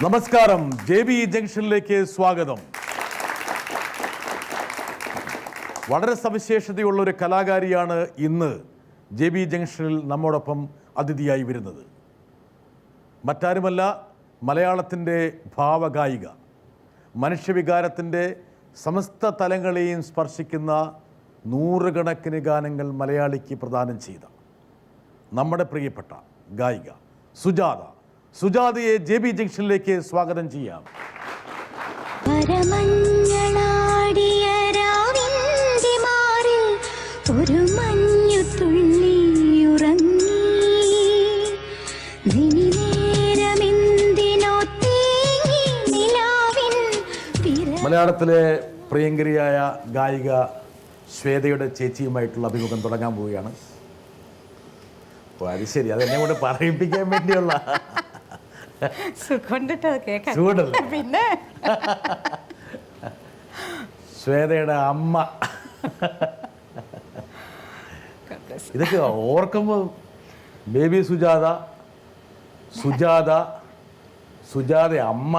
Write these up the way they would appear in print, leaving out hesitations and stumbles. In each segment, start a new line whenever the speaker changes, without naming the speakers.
നമസ്കാരം, JB ജംഗ്ഷനിലേക്ക് സ്വാഗതം. വളരെ സവിശേഷതയുള്ള ഒരു കലാകാരിയാണ് ഇന്ന് JB ജംഗ്ഷനിൽ നമ്മോടൊപ്പം അതിഥിയായി വരുന്നത്. മറ്റാരുമല്ല, മലയാളത്തിൻ്റെ ഭാവഗായിക, മനുഷ്യവികാരത്തിൻ്റെ സമസ്ത തലങ്ങളെയും സ്പർശിക്കുന്ന നൂറുകണക്കിന് ഗാനങ്ങൾ മലയാളിക്ക് പ്രദാനം ചെയ്ത നമ്മുടെ പ്രിയപ്പെട്ട ഗായിക സുജാത. സുജാതയെ JB ജംഗ്ഷനിലേക്ക് സ്വാഗതം ചെയ്യാം.
ഒരു മഞ്ഞു തുള്ളി ഉറങ്ങി
മലയാളത്തിലെ പ്രിയങ്കരിയായ ഗായിക ശ്വേതയുടെ ചേച്ചിയുമായിട്ടുള്ള അഭിമുഖം തുടങ്ങാൻ പോവുകയാണ്. അത് ശരി, അതെന്നെ കൊണ്ട് പറയിപ്പിക്കാൻ വേണ്ടിയുള്ള പിന്നെ ശ്വേതയുടെ അമ്മ. ഇതൊക്കെ ഓർക്കുമ്പോൾ ബേബി സുജാത, സുജാത അമ്മ,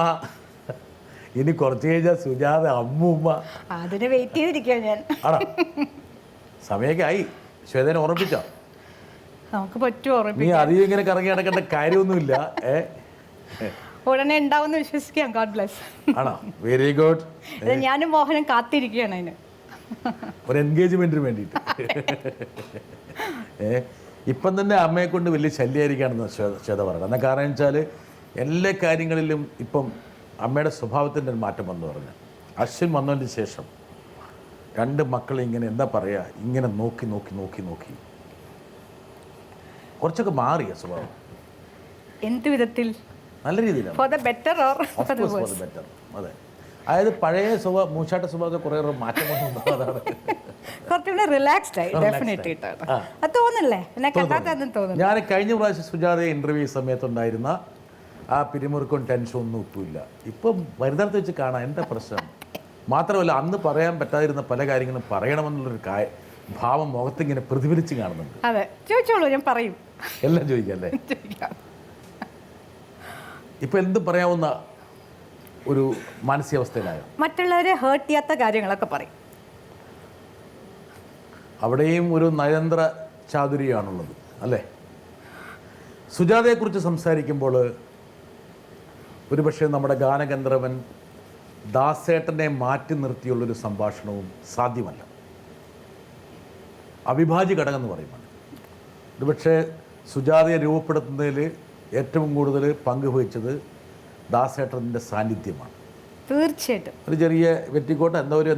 ഇനി കുറച്ച് കഴിഞ്ഞാൽ സുജാത അമ്മൂമ്മ.
അതിന് വെയിറ്റ് ചെയ്തിരിക്കുക ഞാൻ.
ആണോ? സമയമൊക്കെ ആയി. ശ്വേതനെ ഓർമ്മിപ്പിച്ചോ?
നമുക്ക് പറ്റുമോ?
നീ അധികം ഇങ്ങനെ കറങ്ങി നടക്കേണ്ട കാര്യമൊന്നുമില്ല.
ഉടനെ ഉണ്ടാവുമെന്ന് വിശ്വസിക്കാം. God bless.
ആണോ? Very good.
ഞാനും മോഹനും കാത്തിരിക്കുകയാണ് അതിന്,
ഒരു എൻഗേജ്മെന്റിന് വേണ്ടിയിട്ട്. ഇപ്പം തന്നെ അമ്മയെ കൊണ്ട് വലിയ ശല്യമായിരിക്കുകയാണെന്ന് ശ്വേത പറയുന്നത്. എന്നാൽ കാരണം വെച്ചാൽ എല്ലാ കാര്യങ്ങളിലും ഇപ്പം അമ്മയുടെ സ്വഭാവത്തിൻ്റെ ഒരു മാറ്റം വന്നു പറഞ്ഞു. അശ്വിൻ വന്നതിന് ശേഷം രണ്ട് മക്കളെ ഇങ്ങനെ എന്താ പറയുക, ഇങ്ങനെ നോക്കി നോക്കി നോക്കി നോക്കി കുറച്ചൊക്കെ മാറിയ സ്വഭാവം.
എന്ത് വിധത്തിൽ?
നല്ല രീതിയിലാണ്.
For the better or for the
worse? Better. അതെ, അതായത് പഴയ മൂച്ചാട്ട സ്വഭാവത്തെ കുറേ മാറ്റം വന്നു. അതാണ്
കുറച്ചുകൂടെ റിലാക്സ്ഡ് ആയി. ഡെഫിനറ്റ്ലി അത് തോന്നില്ലേ? എന്നെ കണ്ടാൽ തോന്നുന്നു.
ഞാൻ കഴിഞ്ഞ പ്രാവശ്യം സുജാതയെ ഇൻ്റർവ്യൂ സമയത്തുണ്ടായിരുന്ന ആ പിരിമുറുക്കും ടെൻഷൻ ഒന്നും ഒട്ടുമില്ല. ഇപ്പം വരുന്നിടത്ത് വെച്ച് കാണാം. എന്താ പ്രശ്നം? മാത്രമല്ല, അന്ന് പറയാൻ പറ്റാതിരുന്ന പല കാര്യങ്ങളും പറയണമെന്നുള്ളൊരു ഭാവം മുഖത്തിങ്ങനെ പ്രതിഫലിച്ച് കാണുന്നുണ്ട്.
അതെ, ചോദിച്ചോളൂ, ഞാൻ പറയും.
എല്ലാം ചോദിക്കല്ലേ? ഇപ്പം എന്തും പറയാവുന്ന ഒരു മാനസികാവസ്ഥയിലായോ?
മറ്റുള്ളവരെ ഹേർട്ട് ചെയ്യാത്ത കാര്യങ്ങളൊക്കെ പറയും.
അവിടെയും ഒരു നയതന്ത്ര ചാതുരിയാണുള്ളത് അല്ലേ? സുജാതയെക്കുറിച്ച് സംസാരിക്കുമ്പോൾ ഒരുപക്ഷെ നമ്മുടെ ഗാനഗന്ധർവൻ ദാസേട്ടനെ മാറ്റി നിർത്തിയുള്ളൊരു സംഭാഷണവും സാധ്യമല്ല. അവിഭാജ്യ ഘടകം എന്ന് പറയുമ്പോൾ ഒരുപക്ഷെ സുജാതയെ രൂപപ്പെടുത്തുന്നതിൽ ഏറ്റവും കൂടുതൽ പങ്ക് വഹിച്ചത് ദാസേട്ടൻ്റെ സാന്നിധ്യമാണ്.
തീർച്ചയായിട്ടും.
ഒരു ചെറിയ വെറ്റിക്കോട്ട് എന്തൊരു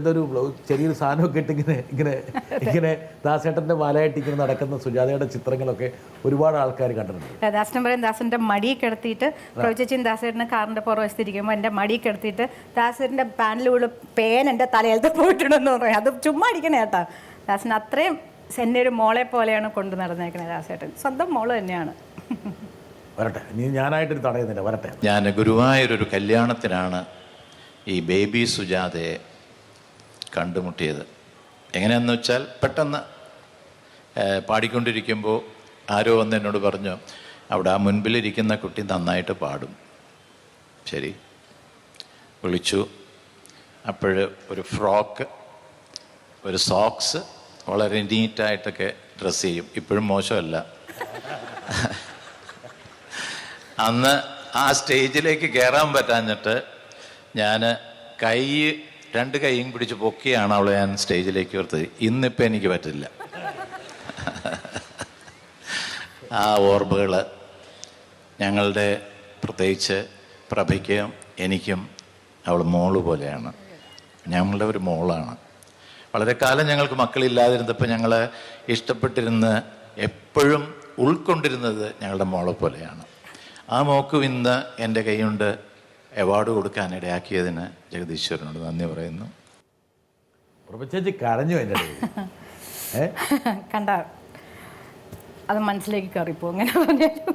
ചെറിയൊരു സാധനമൊക്കെ ഇട്ട് ഇങ്ങനെ ദാസേട്ടൻ്റെ വാലായിട്ട് ഇങ്ങനെ നടക്കുന്ന സുജാതയുടെ ചിത്രങ്ങളൊക്കെ ഒരുപാട് ആൾക്കാർ കണ്ടിട്ടുണ്ട്.
ദാസൻ പറയും, ദാസൻ്റെ മടി കിടത്തിയിട്ട് പ്രവചിച്ചും ദാസേട്ടന് കാറിൻ്റെ പുറവശത്തിരിക്കുമ്പോൾ എൻ്റെ മടി കിടത്തിയിട്ട് ദാസേട്ടൻ്റെ പാനലിലൂടെ പേൻ എൻ്റെ തലയിലത്തെ പോയിട്ടുണ്ടെന്ന് പറയും. അത് ചുമ്മാ അടിക്കണേ കേട്ടാ. ദാസൻ അത്രയും എന്നെ ഒരു മോളെ പോലെയാണ് കൊണ്ടു നടന്നേക്കണേ. ദാസേട്ടൻ സ്വന്തം മോള് തന്നെയാണ്.
വരട്ടെ, നീ ഞാനായിട്ടൊരു തടയുന്നില്ല, വരട്ടെ.
ഞാൻ ഗുരുവായൂരൊരു കല്യാണത്തിനാണ് ഈ ബേബി സുജാതയെ കണ്ടുമുട്ടിയത്. എങ്ങനെയാണെന്ന് വെച്ചാൽ, പെട്ടെന്ന് പാടിക്കൊണ്ടിരിക്കുമ്പോൾ ആരോ വന്ന് എന്നോട് പറഞ്ഞു, അവിടെ ആ മുൻപിലിരിക്കുന്ന കുട്ടി നന്നായിട്ട് പാടും. ശരി, വിളിച്ചു. അപ്പോൾ ഒരു ഫ്രോക്ക്, ഒരു സോക്സ്, വളരെ നീറ്റായിട്ടൊക്കെ ഡ്രസ്സ് ചെയ്യും. ഇപ്പോഴും മോശമല്ല. അന്ന് ആ സ്റ്റേജിലേക്ക് കയറാൻ പറ്റാഞ്ഞിട്ട് ഞാൻ രണ്ട് കൈയും പിടിച്ച് പൊക്കിയാണ് അവളെ ഞാൻ സ്റ്റേജിലേക്ക് വരുത്തത്. ഇന്നിപ്പോൾ എനിക്ക് പറ്റില്ല. ആ ഓർമ്മകൾ ഞങ്ങളുടെ, പ്രത്യേകിച്ച് പ്രഭയ്ക്കും എനിക്കും അവൾ മോള് പോലെയാണ്. ഞങ്ങളുടെ ഒരു മോളാണ്. വളരെ കാലം ഞങ്ങൾക്ക് മക്കളില്ലാതിരുന്നപ്പോൾ ഞങ്ങൾ ഇഷ്ടപ്പെട്ടിരുന്ന് എപ്പോഴും ഉൾക്കൊണ്ടിരുന്നത് ഞങ്ങളുടെ മോളെ പോലെയാണ്. ആ മോക്കും ഇന്ന് എൻ്റെ കൈകൊണ്ട് അവാർഡ് കൊടുക്കാൻ ഇടയാക്കിയതിന് ജഗദീശ്വരനോട് നന്ദി പറയുന്നു.
ചേച്ചി കരഞ്ഞു എൻ്റെ
കണ്ട, അത് മനസ്സിലേക്ക് കയറിപ്പോ. അങ്ങനെ പറഞ്ഞാലും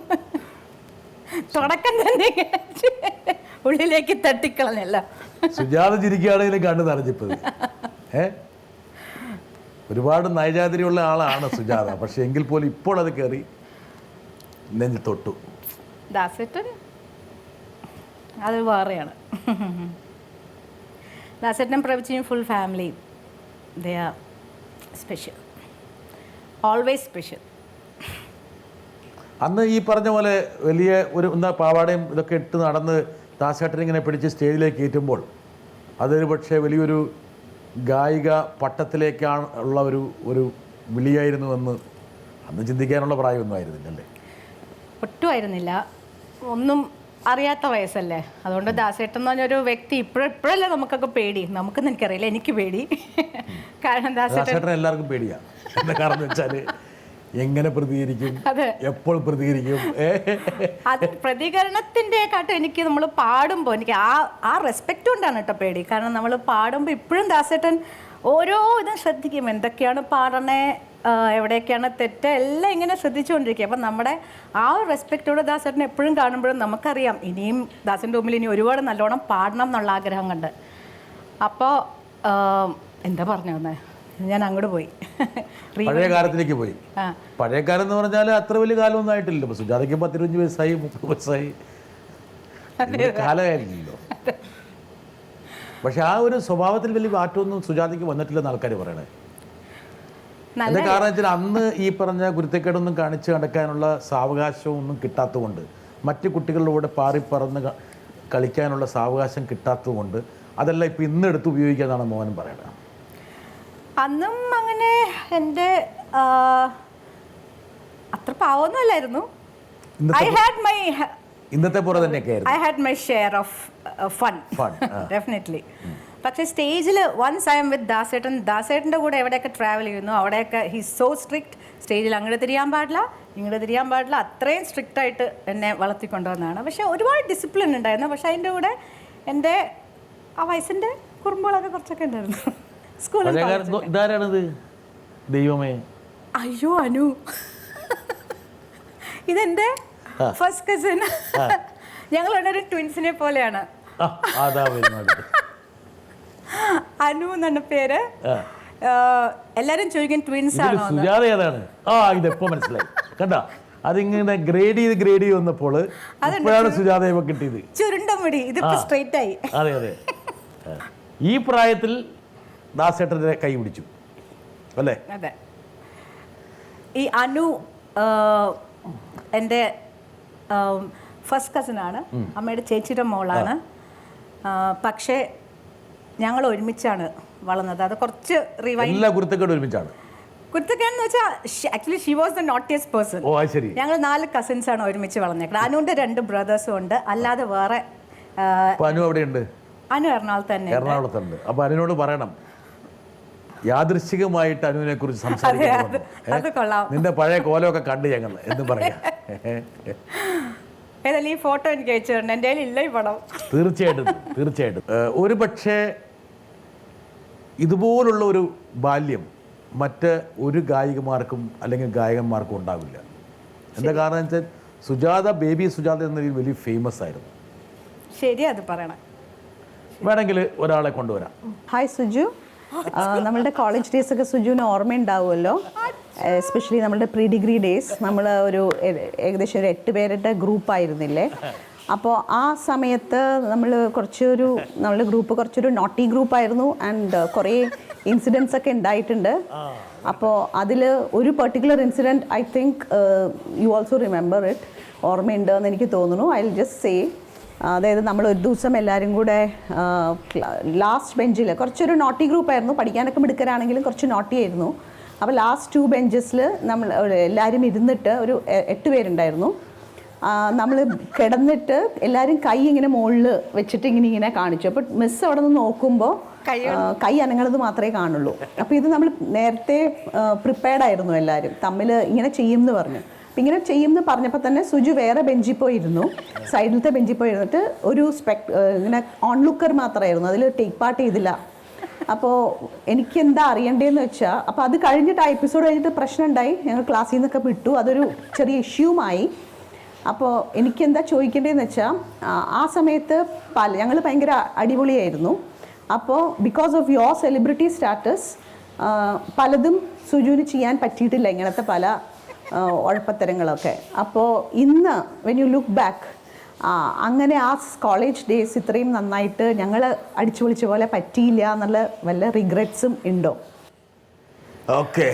തുടക്കം തന്നെ ഉള്ളിലേക്ക് തട്ടിക്കളഞ്ഞല്ല.
സുജാത ചിരിക്കുകയാണെങ്കിലും കണ്ടു നിറഞ്ഞിപ്പത്. ഒരുപാട് നയജാതിരിയുള്ള ആളാണ് സുജാത. പക്ഷെ എങ്കിൽ പോലും ഇപ്പോൾ അത് കയറി നെഞ്ച് തൊട്ടു.
ദാസേട്ടൻ അത് വേറെയാണ്. ദാസേട്ടനും പ്രവചിയും full family, they are special, always special.
അന്ന് ഈ പറഞ്ഞ പോലെ വലിയ ഒരു എന്താ പാവാടയും ഇതൊക്കെ ഇട്ട് നടന്ന് ദാസേട്ടൻ ഇങ്ങനെ പിടിച്ച് സ്റ്റേജിലേക്ക് കയറ്റുമ്പോൾ അതൊരു പക്ഷേ വലിയൊരു ഗായിക പട്ടത്തിലേക്കാണ് ഉള്ള ഒരു വിളിയായിരുന്നുവെന്ന് അന്ന് ചിന്തിക്കാനുള്ള പ്രായമൊന്നും ആയിരുന്നില്ലല്ലേ?
ഒട്ടും ആയിരുന്നില്ല. ഒന്നും അറിയാത്ത വയസ്സല്ലേ. അതുകൊണ്ട് ദാസേട്ടൻ എന്ന് പറഞ്ഞൊരു വ്യക്തി ഇപ്പോഴല്ലേ നമുക്കൊക്കെ പേടി. നമുക്കെന്ന് എനിക്കറിയില്ല, എനിക്ക് പേടി. കാരണം
ദാസേട്ടൻ എല്ലാവർക്കും പേടിയാണ്. എന്താ കാരണം വെച്ചാൽ എങ്ങനെ പ്രതികരിക്കും, എപ്പോൾ പ്രതികരിക്കും.
അത് പ്രതികരണത്തിൻ്റെ കാട്ടും എനിക്ക് നമ്മൾ പാടുമ്പോൾ എനിക്ക് ആ റെസ്പെക്റ്റ് കൊണ്ടാണ് കേട്ടോ പേടി. കാരണം നമ്മൾ പാടുമ്പോൾ ഇപ്പോഴും ദാസേട്ടൻ ഓരോ ഇതും ശ്രദ്ധിക്കും, എന്തൊക്കെയാണ് പാടണേ, എവിടെയൊക്കെയാണ് തെറ്റ്, എല്ലാം ഇങ്ങനെ ശ്രദ്ധിച്ചുകൊണ്ടിരിക്കുക. അപ്പം നമ്മുടെ ആ ഒരു റെസ്പെക്റ്റോടെ ദാസേട്ടനെ എപ്പോഴും കാണുമ്പോഴും നമുക്കറിയാം ഇനിയും ദാസൻ്റെ മുമ്പിൽ ഇനി ഒരുപാട് നല്ലോണം പാടണം എന്നുള്ള ആഗ്രഹം കണ്ട്. അപ്പോൾ എന്താ പറഞ്ഞു തന്നെ, ഞാൻ അങ്ങോട്ട് പോയി,
പഴയ കാലത്തിലേക്ക് പോയി. പഴയ കാലം എന്ന് പറഞ്ഞാൽ അത്ര വലിയ കാലമൊന്നും ആയിട്ടില്ലല്ലോ. ഇപ്പോൾ സുജാതയ്ക്ക് 15 വയസ്സായി, 30 വയസ്സായി, കാലമായില്ലല്ലോ. പക്ഷെ ആ ഒരു സ്വഭാവത്തിൽ വലിയ മാറ്റമൊന്നും സുജാതയ്ക്ക് വന്നിട്ടില്ലെന്ന് ആൾക്കാർ പറയണേ. എന്താ കാരണം വെച്ചാൽ അന്ന് ഈ പറഞ്ഞ ഗുരുത്തക്കേടൊന്നും കാണിച്ച് നടക്കാനുള്ള സാവകാശവും ഒന്നും കിട്ടാത്തതുകൊണ്ട്, മറ്റു കുട്ടികളുടെ കൂടെ പാറിപ്പറന്ന് കളിക്കാനുള്ള സാവകാശം കിട്ടാത്തതുകൊണ്ട് അതെല്ലാം ഇപ്പം ഇന്നെടുത്ത് ഉപയോഗിക്കാന്നാണ് മോഹൻ പറയണത്.
അന്നും അങ്ങനെ എൻ്റെ അത്ര പാവൊന്നുമല്ലായിരുന്നു.
ഇന്നത്തെ പോലെ തന്നെയൊക്കെ
I had my share of fun, definitely. പക്ഷേ സ്റ്റേജിൽ വൺസ് ഐ എം വിത്ത് ദാസേട്ടൻ്റെ കൂടെ എവിടെയൊക്കെ ട്രാവൽ ചെയ്യുന്നു അവിടെയൊക്കെ ഹീസ് സോ സ്ട്രിക്റ്റ്. സ്റ്റേജിൽ അങ്ങോട്ട് തിരിയാൻ പാടില്ല, ഇങ്ങോട്ട് തിരിയാൻ പാടില്ല, അത്രയും സ്ട്രിക്റ്റ് ആയിട്ട് എന്നെ വളർത്തിക്കൊണ്ടുവന്നതാണ്. പക്ഷേ ഒരുപാട് ഡിസിപ്ലിൻ ഉണ്ടായിരുന്നു. പക്ഷേ അതിൻ്റെ കൂടെ എൻ്റെ ആ വയസ്സിൻ്റെ കുറുമ്പുകളൊക്കെ കുറച്ചൊക്കെ ഉണ്ടായിരുന്നു.
ഇതാരാണിത്? ദൈവമേ,
അയ്യോ അനു, ഇതെന്റെ ഫസ്റ്റ് കസിൻ. ഞങ്ങൾ ഒരു ട്വിൻസിനെ പോലെയാണ്. അനു എന്നാണ് പേര്. എല്ലാരും ചോദിക്കും ട്വിൻസ് ആണോ.
സുജാത ഏതാണ്? ഇതെപ്പോ മനസ്സിലായി. കണ്ടാ, അതിങ്ങനെ ഗ്രേഡ് ചെയ്ത് വന്നപ്പോൾ ഇപ്പോഴാണ് സുജാതയെ കിട്ടിയത്.
ചുരുണ്ട മുടി, ഇതിപ്പോ സ്ട്രെയിറ്റ് ആയി.
അതെ അതെ. ഈ പ്രായത്തിൽ ദാസേട്ടൻ്റെ കൈ പിടിച്ചു അല്ലേ?
അതെ. ഈ അനു എൻ്റെ ഫസ്റ്റ് കസിനാണ്, അമ്മയുടെ ചേച്ചിയുടെ മോളാണ്. പക്ഷേ ഞങ്ങൾ ഒരുമിച്ചാണ് വളർന്നത്. അത് കുറച്ച്
എല്ലാ കുരുത്തക്കേടും ഒരുമിച്ചാണ്.
കുരുത്തക്കേടെന്ന് വെച്ചാൽ actually she was the naughtiest person. ഞങ്ങൾ 4 കസിൻസാണ് ഒരുമിച്ച് വളർന്നേക്കുന്നത്. അനുവിൻ്റെ 2 ബ്രദേഴ്സും ഉണ്ട്. അല്ലാതെ വേറെ
അനു എവിടെയുണ്ട്?
അനു എറണാകുളത്തുണ്ട്.
അപ്പൊ അനുവിനോട് പറയണം, യാദൃശ്ചികമായിട്ട് അനുവിനെ കുറിച്ച് സംസാരിക്കണം, നിന്റെ പഴയ കോലമൊക്കെ കണ്ട് ഞങ്ങൾ എന്ന് പറയാം.
ഏതായാലും ഈ ഫോട്ടോ എനിക്ക് അയച്ചു തരണം, എൻ്റെ കയ്യിൽ ഇല്ല ഈ പടം.
തീർച്ചയായിട്ടും. ഒരു പക്ഷേ ഇതുപോലുള്ള ഒരു ബാല്യം മറ്റ് ഒരു ഗായികമാർക്കും അല്ലെങ്കിൽ ഗായകന്മാർക്കും ഉണ്ടാവില്ല. എന്താ കാരണം വെച്ചാൽ സുജാത, ബേബി സുജാത എന്ന രീതിയിൽ വലിയ ഫേമസ് ആയിരുന്നു.
ശരി, അത് പറയണം.
വേണമെങ്കിൽ ഒരാളെ കൊണ്ടുവരാം.
ഹായ് സുജു. നമ്മളുടെ കോളേജ് ഡേയ്സ് ഒക്കെ സുജുവിന് ഓർമ്മയുണ്ടാവുമല്ലോ. എസ്പെഷ്യലി നമ്മളുടെ പ്രീ ഡിഗ്രി ഡേയ്സ്. നമ്മൾ ഏകദേശം ഒരു 8 പേരുടെ ഗ്രൂപ്പായിരുന്നില്ലേ. അപ്പോൾ ആ സമയത്ത് നമ്മളുടെ ഗ്രൂപ്പ് കുറച്ചൊരു നോട്ടി ഗ്രൂപ്പായിരുന്നു. ആൻഡ് കുറേ ഇൻസിഡൻസ് ഒക്കെ ഉണ്ടായിട്ടുണ്ട്. അപ്പോൾ അതിൽ ഒരു particular incident I think you also remember it, ഓർമ്മയുണ്ടെന്ന് എനിക്ക് തോന്നുന്നു. ഐ വിൽ ജസ്റ്റ് സേ, അതായത് നമ്മൾ ഒരു ദിവസം എല്ലാവരും കൂടെ ലാസ്റ്റ് ബെഞ്ചിൽ, കുറച്ചൊരു നോട്ടി ഗ്രൂപ്പായിരുന്നു, പഠിക്കാനൊക്കെ മിടുക്കരാണെങ്കിലും കുറച്ച് നോട്ടി ആയിരുന്നു. അപ്പോൾ ലാസ്റ്റ് 2 ബെഞ്ചസിൽ നമ്മൾ എല്ലാവരും ഇരുന്നിട്ട് ഒരു 8 പേരുണ്ടായിരുന്നു. നമ്മൾ കിടന്നിട്ട് എല്ലാവരും കൈ ഇങ്ങനെ മുകളിൽ വെച്ചിട്ട് ഇങ്ങനെ കാണിച്ചു. അപ്പോൾ മിസ് അവിടെ നിന്ന് നോക്കുമ്പോൾ കൈ അനങ്ങണത് മാത്രമേ കാണുള്ളൂ. അപ്പോൾ ഇത് നമ്മൾ നേരത്തെ പ്രിപ്പയർഡ് ആയിരുന്നു, എല്ലാവരും തമ്മിൽ ഇങ്ങനെ ചെയ്യും എന്ന് പറഞ്ഞു. അപ്പം ഇങ്ങനെ ചെയ്യും എന്ന് പറഞ്ഞപ്പോൾ തന്നെ സുജു വേറെ ബെഞ്ചിൽ പോയിരുന്നു, സൈഡിലത്തെ ബെഞ്ചിൽ പോയിരുന്നിട്ട് ഒരു ഇങ്ങനെ ഓൺലുക്കർ മാത്രമായിരുന്നു, അതിൽ ടേക്ക് പാർട്ട് ചെയ്തില്ല. അപ്പോൾ എനിക്ക് എന്താ അറിയണ്ടേന്ന് വെച്ചാൽ, അപ്പോൾ അത് കഴിഞ്ഞിട്ട് ആ എപ്പിസോഡ് കഴിഞ്ഞിട്ട് പ്രശ്നം ഉണ്ടായി, ഞങ്ങൾ ക്ലാസ്സിൽ നിന്നൊക്കെ വിട്ടു, അതൊരു ചെറിയ ഇഷ്യൂമായി. അപ്പോൾ എനിക്കെന്താ ചോദിക്കേണ്ടതെന്ന് വെച്ചാൽ, ആ സമയത്ത് ഞങ്ങൾ ഭയങ്കര അടിപൊളിയായിരുന്നു. അപ്പോൾ because of your celebrity status പലതും സുജുവിന് ചെയ്യാൻ പറ്റിയിട്ടില്ല, ഇങ്ങനത്തെ പല ഉഴപ്പത്തരങ്ങളൊക്കെ. അപ്പോൾ ഇന്ന് വെൻ യു ലുക്ക് ബാക്ക്, അങ്ങനെ ആ കോളേജ് ഡേയ്സ് ഇത്രയും നന്നായിട്ട് ഞങ്ങൾ അടിച്ചു പൊളിച്ച പോലെ പറ്റിയില്ല എന്നുള്ള വല്ല റിഗ്രറ്റ്സും ഉണ്ടോ?
ഓക്കെ,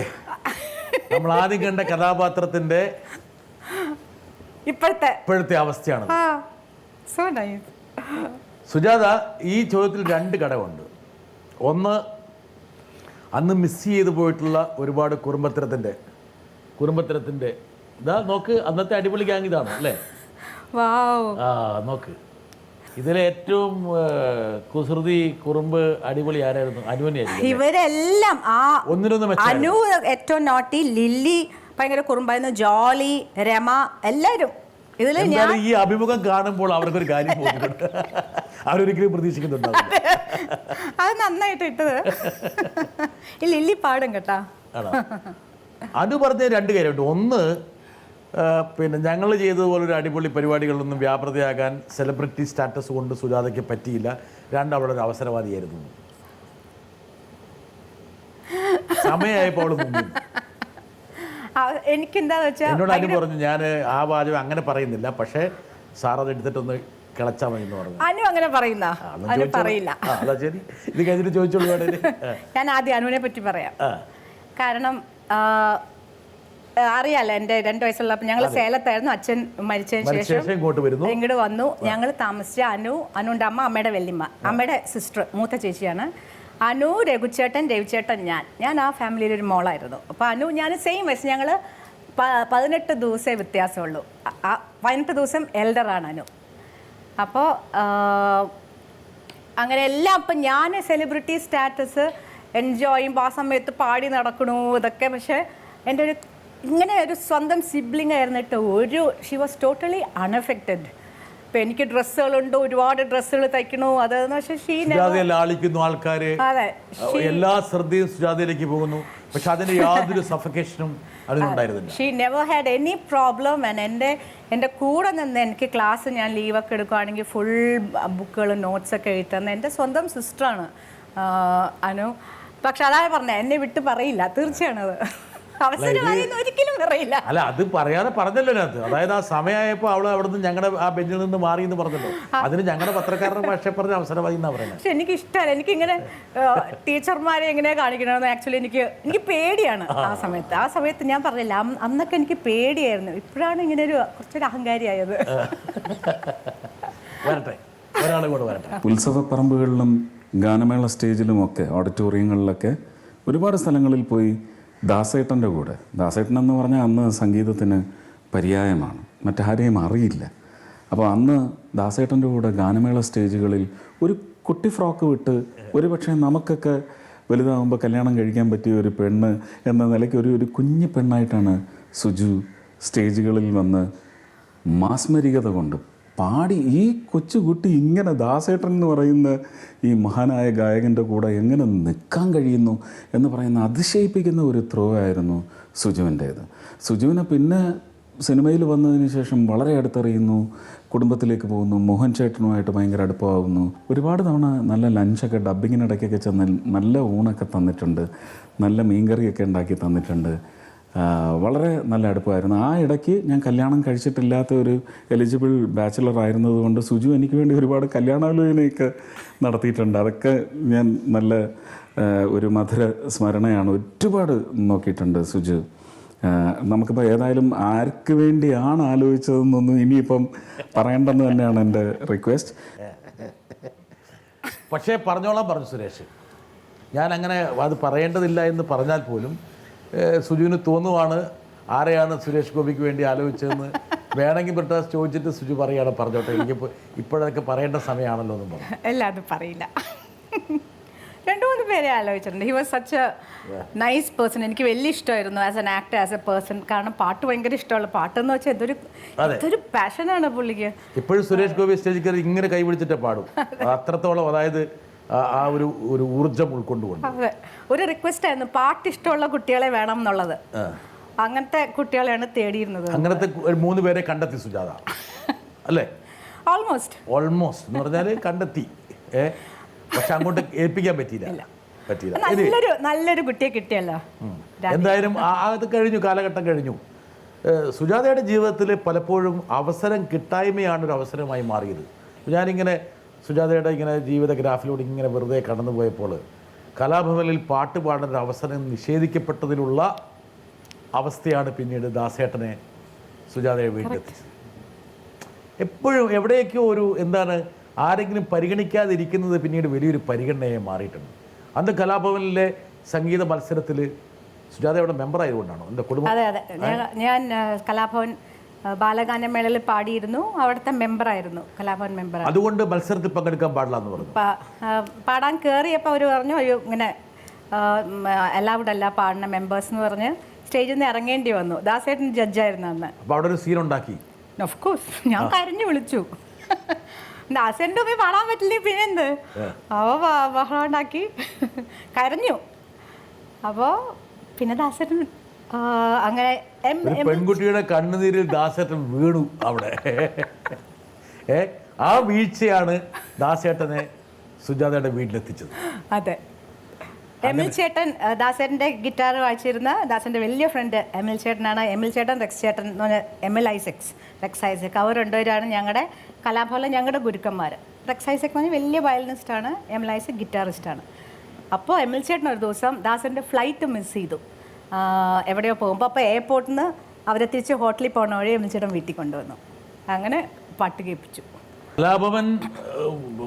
നമ്മൾ ആദ്യം കണ്ട കഥാപാത്രത്തിന്റെ ഇപ്പോഴത്തെ അവസ്ഥയാണ്.
So nice.
സുജാത, ഈ ചോദ്യത്തിൽ 2 ഘടകമുണ്ട്. ഒന്ന്, അന്ന് മിസ് ചെയ്തു പോയിട്ടുള്ള ഒരുപാട് കുടുംബത്തിരത്തിൻ്റെ ഇതാ നോക്ക്, അന്നത്തെ അടിപൊളി ഗ്യാങ് ഇതാണ് അല്ലേ? നോക്ക്, ഇതിലെ ഏറ്റവും കുസൃതി കുറുമ്പ് അടിപൊളി ആരായിരുന്നു? അനുവിനായിരുന്നു.
ഇവരെല്ലാം
ഒന്നിനൊന്നും
അനു ഏറ്റവും നോട്ടി, ലില്ലി ഭയങ്കര കുറുമ്പായിരുന്നു, ജോളി, രമ, എല്ലാവരും. ഇതിൽ ഞാൻ
ഈ അഭിമുഖം കാണുമ്പോൾ അവർക്കൊരു കാര്യം പോകുന്നുണ്ട്, അവരൊരിക്കലും പ്രതീക്ഷിക്കുന്നുണ്ടാവും.
അത് നന്നായിട്ട് ഇട്ടത്. ഈ ലില്ലി പാടും കേട്ടാ.
അനു പറഞ്ഞ 2 കാര്യമുണ്ട്. ഒന്ന്, പിന്നെ ഞങ്ങൾ ചെയ്തതുപോലെ ഒരു അടിപൊളി പരിപാടികളിലൊന്നും വ്യാപൃതയാകാൻ സെലിബ്രിറ്റി സ്റ്റാറ്റസ് കൊണ്ട് സുജാതയ്ക്ക് പറ്റിയില്ല. 2, അവളുടെ ഒരു അവസരവാദിയായിരുന്നു. സമയമായപ്പോൾ അവൾ മുങ്ങി.
എനിക്കെന്താന്ന് വെച്ചാൽ
എന്നോട് അനു പറഞ്ഞു, ഞാൻ ആ വാചകം അങ്ങനെ പറയുന്നില്ല, പക്ഷേ സാർ അത് എടുത്തിട്ടൊന്ന് കിളച്ചാൽ മതി എന്ന് പറഞ്ഞു.
അനു അങ്ങനെ പറയുന്ന പറയില്ല.
അതാ ശരി, ഇത് കഴിഞ്ഞിട്ട് ചോദിച്ചോളൂ.
ഞാൻ ആദ്യം അനുവിനെ പറ്റി പറയാം. കാരണം അറിയാലോ, എൻ്റെ 2 വയസ്സുള്ളപ്പോൾ ഞങ്ങൾ സേലത്തായിരുന്നു. അച്ഛൻ മരിച്ചതിന് ശേഷം ഇങ്ങോട്ട് വന്നു. ഞങ്ങൾ താമസിച്ച അനുവിൻ്റെ അമ്മയുടെ വല്യമ്മ, അമ്മയുടെ സിസ്റ്റർ, മൂത്ത ചേച്ചിയാണ്. അനു, രഘുചേട്ടൻ, രവിചേട്ടൻ, ഞാൻ ആ ഫാമിലിയിൽ ഒരു മോളായിരുന്നു. അപ്പോൾ അനു ഞാൻ സെയിം വയസ്സ്. ഞങ്ങൾ 18 ദിവസമേ വ്യത്യാസമുള്ളൂ. 18 ദിവസം എൽഡറാണ് അനു. അപ്പോൾ അങ്ങനെ എല്ലാം. അപ്പം ഞാൻ സെലിബ്രിറ്റി സ്റ്റാറ്റസ് എൻജോയ് ചെയ്യുമ്പോൾ ആ സമയത്ത് പാടി നടക്കണു ഇതൊക്കെ. പക്ഷേ എൻ്റെ ഇങ്ങനെ ഒരു സ്വന്തം സിബ്ലിംഗ് ആയിരുന്നിട്ട് ഷി വാസ് ടോട്ടലി അൺഅഫക്റ്റഡ്. ഇപ്പം എനിക്ക് ഡ്രസ്സുകളുണ്ട്, ഒരുപാട് ഡ്രസ്സുകൾ തയ്ക്കണു. അതെന്ന് വെച്ചാൽ
ലാളിക്കുന്നു ആൾക്കാര്, എല്ലാ ശ്രദ്ധയും സുജാതയിലേക്ക് പോകുന്നു. പക്ഷെ അതിന് യാതൊരു സഫക്കേഷനും അതിനുണ്ടായിരുന്നില്ല.
She never had any problem. എൻ്റെ കൂടെ നിന്ന് എനിക്ക് ക്ലാസ് ഞാൻ ലീവൊക്കെ എടുക്കുകയാണെങ്കിൽ ഫുൾ ബുക്കുകളും നോട്ട്സൊക്കെ എഴുതുന്നത് എൻ്റെ സ്വന്തം സിസ്റ്ററാണ് അനു. പക്ഷെ അതാണ് പറഞ്ഞത്, എന്നെ വിട്ട് പറയില്ല, തീർച്ചയാണ്. അത് ഒരിക്കലും പറയില്ല.
അല്ല, അത് പറയാതെ പറഞ്ഞല്ലോ അതിനകത്ത്. അതായത് ആ സമയമായപ്പോൾ അവൾ അവിടെ നിന്ന് ഞങ്ങളുടെ ആ ബെഞ്ചിൽ നിന്ന് മാറി എന്ന് പറഞ്ഞല്ലോ. അതിന് ഞങ്ങളുടെ പത്രക്കാരുടെ ഭാഷ പറഞ്ഞ അവസരമായി എന്നാ പറയുന്നത്.
പക്ഷെ എനിക്ക് ഇഷ്ടമല്ല. എനിക്കിങ്ങനെ ടീച്ചർമാരെ എങ്ങനെ കാണിക്കണമെന്ന് ആക്ച്വലി എനിക്ക് പേടിയാണ്. ആ സമയത്ത് ഞാൻ പറഞ്ഞില്ല, അന്നൊക്കെ എനിക്ക് പേടിയായിരുന്നു. ഇപ്പോഴാണ് ഇങ്ങനെ കുറച്ചൊരു അഹങ്കാരിയായത്.
വരട്ടെ, ഒരാളെ കൂടെ വരട്ടെ.
ഉത്സവപ്പറമ്പുകളിലും ഗാനമേള സ്റ്റേജിലുമൊക്കെ ഓഡിറ്റോറിയങ്ങളിലൊക്കെ ഒരുപാട് സ്ഥലങ്ങളിൽ പോയി ദാസേട്ടൻ്റെ കൂടെ, ദാസേട്ടൻ എന്ന് പറഞ്ഞാൽ അന്ന് സംഗീതത്തിന് പര്യായമാണ്, മറ്റാരെയും അറിയില്ല. അപ്പോൾ അന്ന് ദാസേട്ടൻ്റെ കൂടെ ഗാനമേള സ്റ്റേജുകളിൽ ഒരു കുട്ടി ഫ്രോക്ക് വിട്ട്, ഒരു പക്ഷേ നമുക്കൊക്കെ വലുതാകുമ്പോൾ കല്യാണം കഴിക്കാൻ പറ്റിയ ഒരു പെണ്ണ് എന്ന നിലയ്ക്ക് ഒരു കുഞ്ഞു പെണ്ണായിട്ടാണ് സുജു സ്റ്റേജുകളിൽ വന്ന് മാസ്മരികത കൊണ്ട് പാടി. ഈ കൊച്ചുകുട്ടി ഇങ്ങനെ ദാസേട്ടൻ എന്ന് പറയുന്ന ഈ മഹാനായ ഗായകൻ്റെ കൂടെ എങ്ങനെ നിൽക്കാൻ കഴിയുന്നു എന്ന് പറയുന്ന അതിശയിപ്പിക്കുന്ന ഒരു ത്രോ ആയിരുന്നു സുജുവിൻ്റേത്. സുജുവിനെ പിന്നെ സിനിമയിൽ വന്നതിന് ശേഷം വളരെ അടുത്തറിയുന്നു, കുടുംബത്തിലേക്ക് പോകുന്നു, മോഹൻ ചേട്ടനുമായിട്ട് ഭയങ്കര അടുപ്പമാകുന്നു. ഒരുപാട് തവണ നല്ല ലഞ്ചൊക്കെ ഡബ്ബിങ്ങിനിടയ്ക്കൊക്കെ ചെന്ന് നല്ല ഊണൊക്കെ തന്നിട്ടുണ്ട്, നല്ല മീൻകറിയൊക്കെ ഉണ്ടാക്കി തന്നിട്ടുണ്ട്. വളരെ നല്ല അടുപ്പമായിരുന്നു. ആ ഇടയ്ക്ക് ഞാൻ കല്യാണം കഴിച്ചിട്ടില്ലാത്ത ഒരു എലിജിബിൾ ബാച്ചിലർ ആയിരുന്നത് കൊണ്ട് സുജു എനിക്ക് വേണ്ടി ഒരുപാട് കല്യാണാലോചനയൊക്കെ നടത്തിയിട്ടുണ്ട്. അതൊക്കെ ഞാൻ നല്ല ഒരു മധുര സ്മരണയാണ്. ഒരുപാട് നോക്കിയിട്ടുണ്ട് സുജു. നമുക്കിപ്പോൾ ഏതായാലും ആർക്ക് വേണ്ടിയാണ് ആലോചിച്ചതെന്നൊന്നും ഇനിയിപ്പം പറയേണ്ടെന്ന് തന്നെയാണ് എൻ്റെ റിക്വസ്റ്റ്.
പക്ഷേ പറഞ്ഞോളാം പറഞ്ഞു സുരേഷ്. ഞാൻ അങ്ങനെ അത് പറയേണ്ടതില്ല എന്ന് പറഞ്ഞാൽ പോലും സുജുവിന് തോന്നുവാണ് ആരെയാണ് സുരേഷ് ഗോപിക്ക് വേണ്ടി ആലോചിച്ചതെന്ന്. വേണമെങ്കിൽ ബ്രിട്ടാസ് ചോദിച്ചിട്ട് സുജു പറയുകയാണ്, പറഞ്ഞോട്ടെ, എനിക്കിപ്പോൾ ഇപ്പോഴൊക്കെ പറയേണ്ട സമയമാണല്ലോ എന്നും പറഞ്ഞു.
അല്ല, അത് പറയില്ല. 2-3 പേരെ ആലോചിച്ചിട്ടുണ്ട്. He was such a nice person. എനിക്ക് വലിയ ഇഷ്ടമായിരുന്നു as an actor, as a person. കാരണം പാട്ട് ഭയങ്കര ഇഷ്ടമുള്ള പാട്ടെന്ന് വെച്ചാൽ ഇതൊരു പാഷനാണ് പുള്ളിക്ക്.
ഇപ്പോഴും സുരേഷ് ഗോപി സ്റ്റേജിൽ കയറി ഇങ്ങനെ കൈപിടിച്ചിട്ടേ പാടും. അത്രത്തോളം, അതായത് ആ ഒരു ഊർജം ഉൾക്കൊണ്ടുകൊണ്ട്.
അതെ, ഒരു റിക്വസ്റ്റ് ആയിരുന്നു, പാട്ട് ഇഷ്ടമുള്ള കുട്ടികളെ വേണം എന്നുള്ളത്. അങ്ങനത്തെ കുട്ടികളെയാണ് തേടിയിരുന്നത്.
അങ്ങനത്തെ 3 പേരെ കണ്ടെത്തി സുജാത അല്ലേ?
ഓൾമോസ്റ്റ്
എന്ന് പറഞ്ഞാൽ കണ്ടെത്തി. പക്ഷെ അങ്ങോട്ട് ഏൽപ്പിക്കാൻ പറ്റിയില്ല.
നല്ലൊരു കുട്ടിയെ കിട്ടിയല്ലോ.
എന്തായാലും അത് കഴിഞ്ഞു, കാലഘട്ടം കഴിഞ്ഞു. സുജാതയുടെ ജീവിതത്തിൽ പലപ്പോഴും അവസരം കിട്ടായ്മയാണ് ഒരു അവസരമായി മാറിയത്. ഞാനിങ്ങനെ സുജാതയുടെ ഇങ്ങനെ ജീവിത ഗ്രാഫിലൂടെ ഇങ്ങനെ വെറുതെ കടന്നു പോയപ്പോൾ കലാഭവനിൽ പാട്ട് പാടുന്ന ഒരു അവസരം നിഷേധിക്കപ്പെട്ടതിലുള്ള അവസ്ഥയാണ് പിന്നീട് ദാസേട്ടനെ സുജാതയെ വീട്ടിലെത്തിച്ചത്. എപ്പോഴും എവിടെയൊക്കെയോ ഒരു എന്താണ് ആരെങ്കിലും പരിഗണിക്കാതിരിക്കുന്നത് പിന്നീട് വലിയൊരു പരിഗണനയായി മാറിയിട്ടുണ്ട്. അന്ന് കലാഭവനിലെ സംഗീത മത്സരത്തിൽ സുജാത അവിടെ മെമ്പറായതുകൊണ്ടാണോ എൻ്റെ കുടുംബം?
അതെ അതെ, ഞാൻ കലാഭവൻ ബാലഗാനമേളയിൽ പാടിയിരുന്നു, അവിടുത്തെ മെമ്പറായിരുന്നു, കലാഭവൻ മെമ്പർ.
അതുകൊണ്ട് മത്സരത്തിൽ പങ്കെടുക്കാൻ പാടില്ല എന്ന് പറഞ്ഞു.
പാടാൻ കയറിയപ്പോൾ അവർ പറഞ്ഞു ഒരു ഇങ്ങനെ അലൗഡ് അല്ല പാടുന്ന മെമ്പേഴ്സ് എന്ന് പറഞ്ഞ് സ്റ്റേജിൽ നിന്ന് ഇറങ്ങേണ്ടി വന്നു. ദാസേട്ടൻ ജഡ്ജായിരുന്നു അന്ന്.
അപ്പോൾ അവിടെ ഒരു സീൻ ഉണ്ടാക്കി.
ഓഫ് കോഴ്സ് ഞാൻ കരഞ്ഞു വിളിച്ചു. ദാസേട്ടൻ്റെ പോയി പാടാൻ പറ്റില്ല പിന്നെന്ത്, അവ ബഹളം ഉണ്ടാക്കി കരഞ്ഞു. അപ്പോൾ പിന്നെ ദാസേട്ടൻ അങ്ങനെ
പെൺകുട്ടിയുടെ കണ്ണുനീരിൽ ദാസേട്ടൻ വീണു അവിടെ. ആ വീഴ്ചയാണ് ദാസേട്ടനെ സുജാതയുടെ വീട്ടിലെത്തിച്ചത്.
അതെ, എം എൽ ചേട്ടൻ ദാസേട്ടൻ്റെ ഗിറ്റാർ വായിച്ചിരുന്ന ദാസൻ്റെ വലിയ ഫ്രണ്ട് എം എൽ ചേട്ടനാണ്. എം എൽ ചേട്ടൻ, റെക്സ് ചേട്ടൻ എന്ന് പറഞ്ഞാൽ ML ഐസക്സ്, റെക്സ് ഐസക്, അവർ രണ്ടുപേരാണ് ഞങ്ങളുടെ കലാഭവനിലെ ഞങ്ങളുടെ ഗുരുക്കന്മാർ. റെക്സ് ഐസക് എന്ന് പറഞ്ഞാൽ വലിയ വയലിനിസ്റ്റാണ്, ML ഐസക് ഗിറ്റാറിസ്റ്റാണ്. അപ്പോൾ എം എൽ ചേട്ടൻ ഒരു ദിവസം ദാസൻ്റെ ഫ്ലൈറ്റ് മിസ് ചെയ്തു എവിടെയോ പോകുമ്പോൾ. അപ്പോൾ എയർപോർട്ടിൽ നിന്ന് അവരെ തിരിച്ച് ഹോട്ടലിൽ പോകുന്ന വഴി എം എൽ ചേട്ടൻ വീട്ടിൽ കൊണ്ടുവന്നു. അങ്ങനെ പാട്ട് കേൾപ്പിച്ചു.
കലാഭവൻ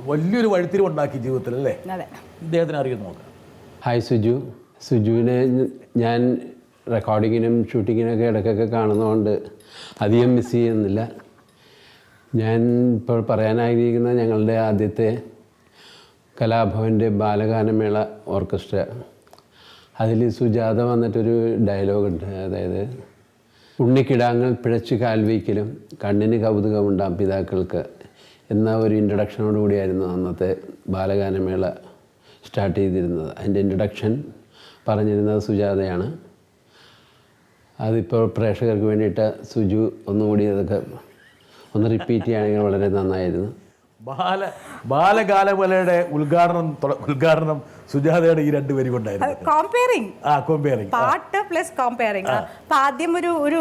വലിയൊരു വഴിത്തിരിവുണ്ടാക്കി ജീവിതത്തിൽ അല്ലേ?
അതെ,
ഇദ്ദേഹത്തിന് അറിയുന്നു നോക്കാം.
ഹായ് സുജുവിനെ ഞാൻ റെക്കോർഡിങ്ങിനും ഷൂട്ടിങ്ങിനൊക്കെ ഇടയ്ക്കൊക്കെ കാണുന്നതുകൊണ്ട് അധികം മിസ് ചെയ്യുന്നില്ല. ഞാൻ ഇപ്പോൾ പറയാനാഗ്രഹിക്കുന്ന ഞങ്ങളുടെ ആദ്യത്തെ കലാഭവൻ്റെ ബാലഗാനമേള ഓർക്കസ്ട്ര, അതിൽ സുജാത വന്നിട്ടൊരു ഡയലോഗുണ്ട്. അതായത് ഉണ്ണിക്കിടാങ്ങൾ പിഴച്ചു കാൽവയ്ക്കലും കണ്ണിന് കൗതുകമുണ്ടാം പിതാക്കൾക്ക് എന്ന ഒരു ഇൻട്രഡക്ഷനോടുകൂടിയായിരുന്നു അന്നത്തെ ബാലഗാനമേള സ്റ്റാർട്ട് ചെയ്തിരുന്നത്. അതിൻ്റെ ഇൻട്രഡക്ഷൻ പറഞ്ഞിരുന്നത് സുജാതയാണ്. അതിപ്പോൾ പ്രേക്ഷകർക്ക് വേണ്ടിയിട്ട് സുജു ഒന്നുകൂടി അതൊക്കെ ഒന്ന് റിപ്പീറ്റ് ചെയ്യുകയാണെങ്കിൽ വളരെ നന്നായിരുന്നു.
ബാലഗാനമേളയുടെ ഉദ്ഘാടനം സുജാതയുടെ ഈ രണ്ടുപേരും
കൊണ്ടായിരുന്നു. പാട്ട് പ്ലസ് കോമ്പയറിംഗ്. അപ്പൊ ആദ്യം ഒരു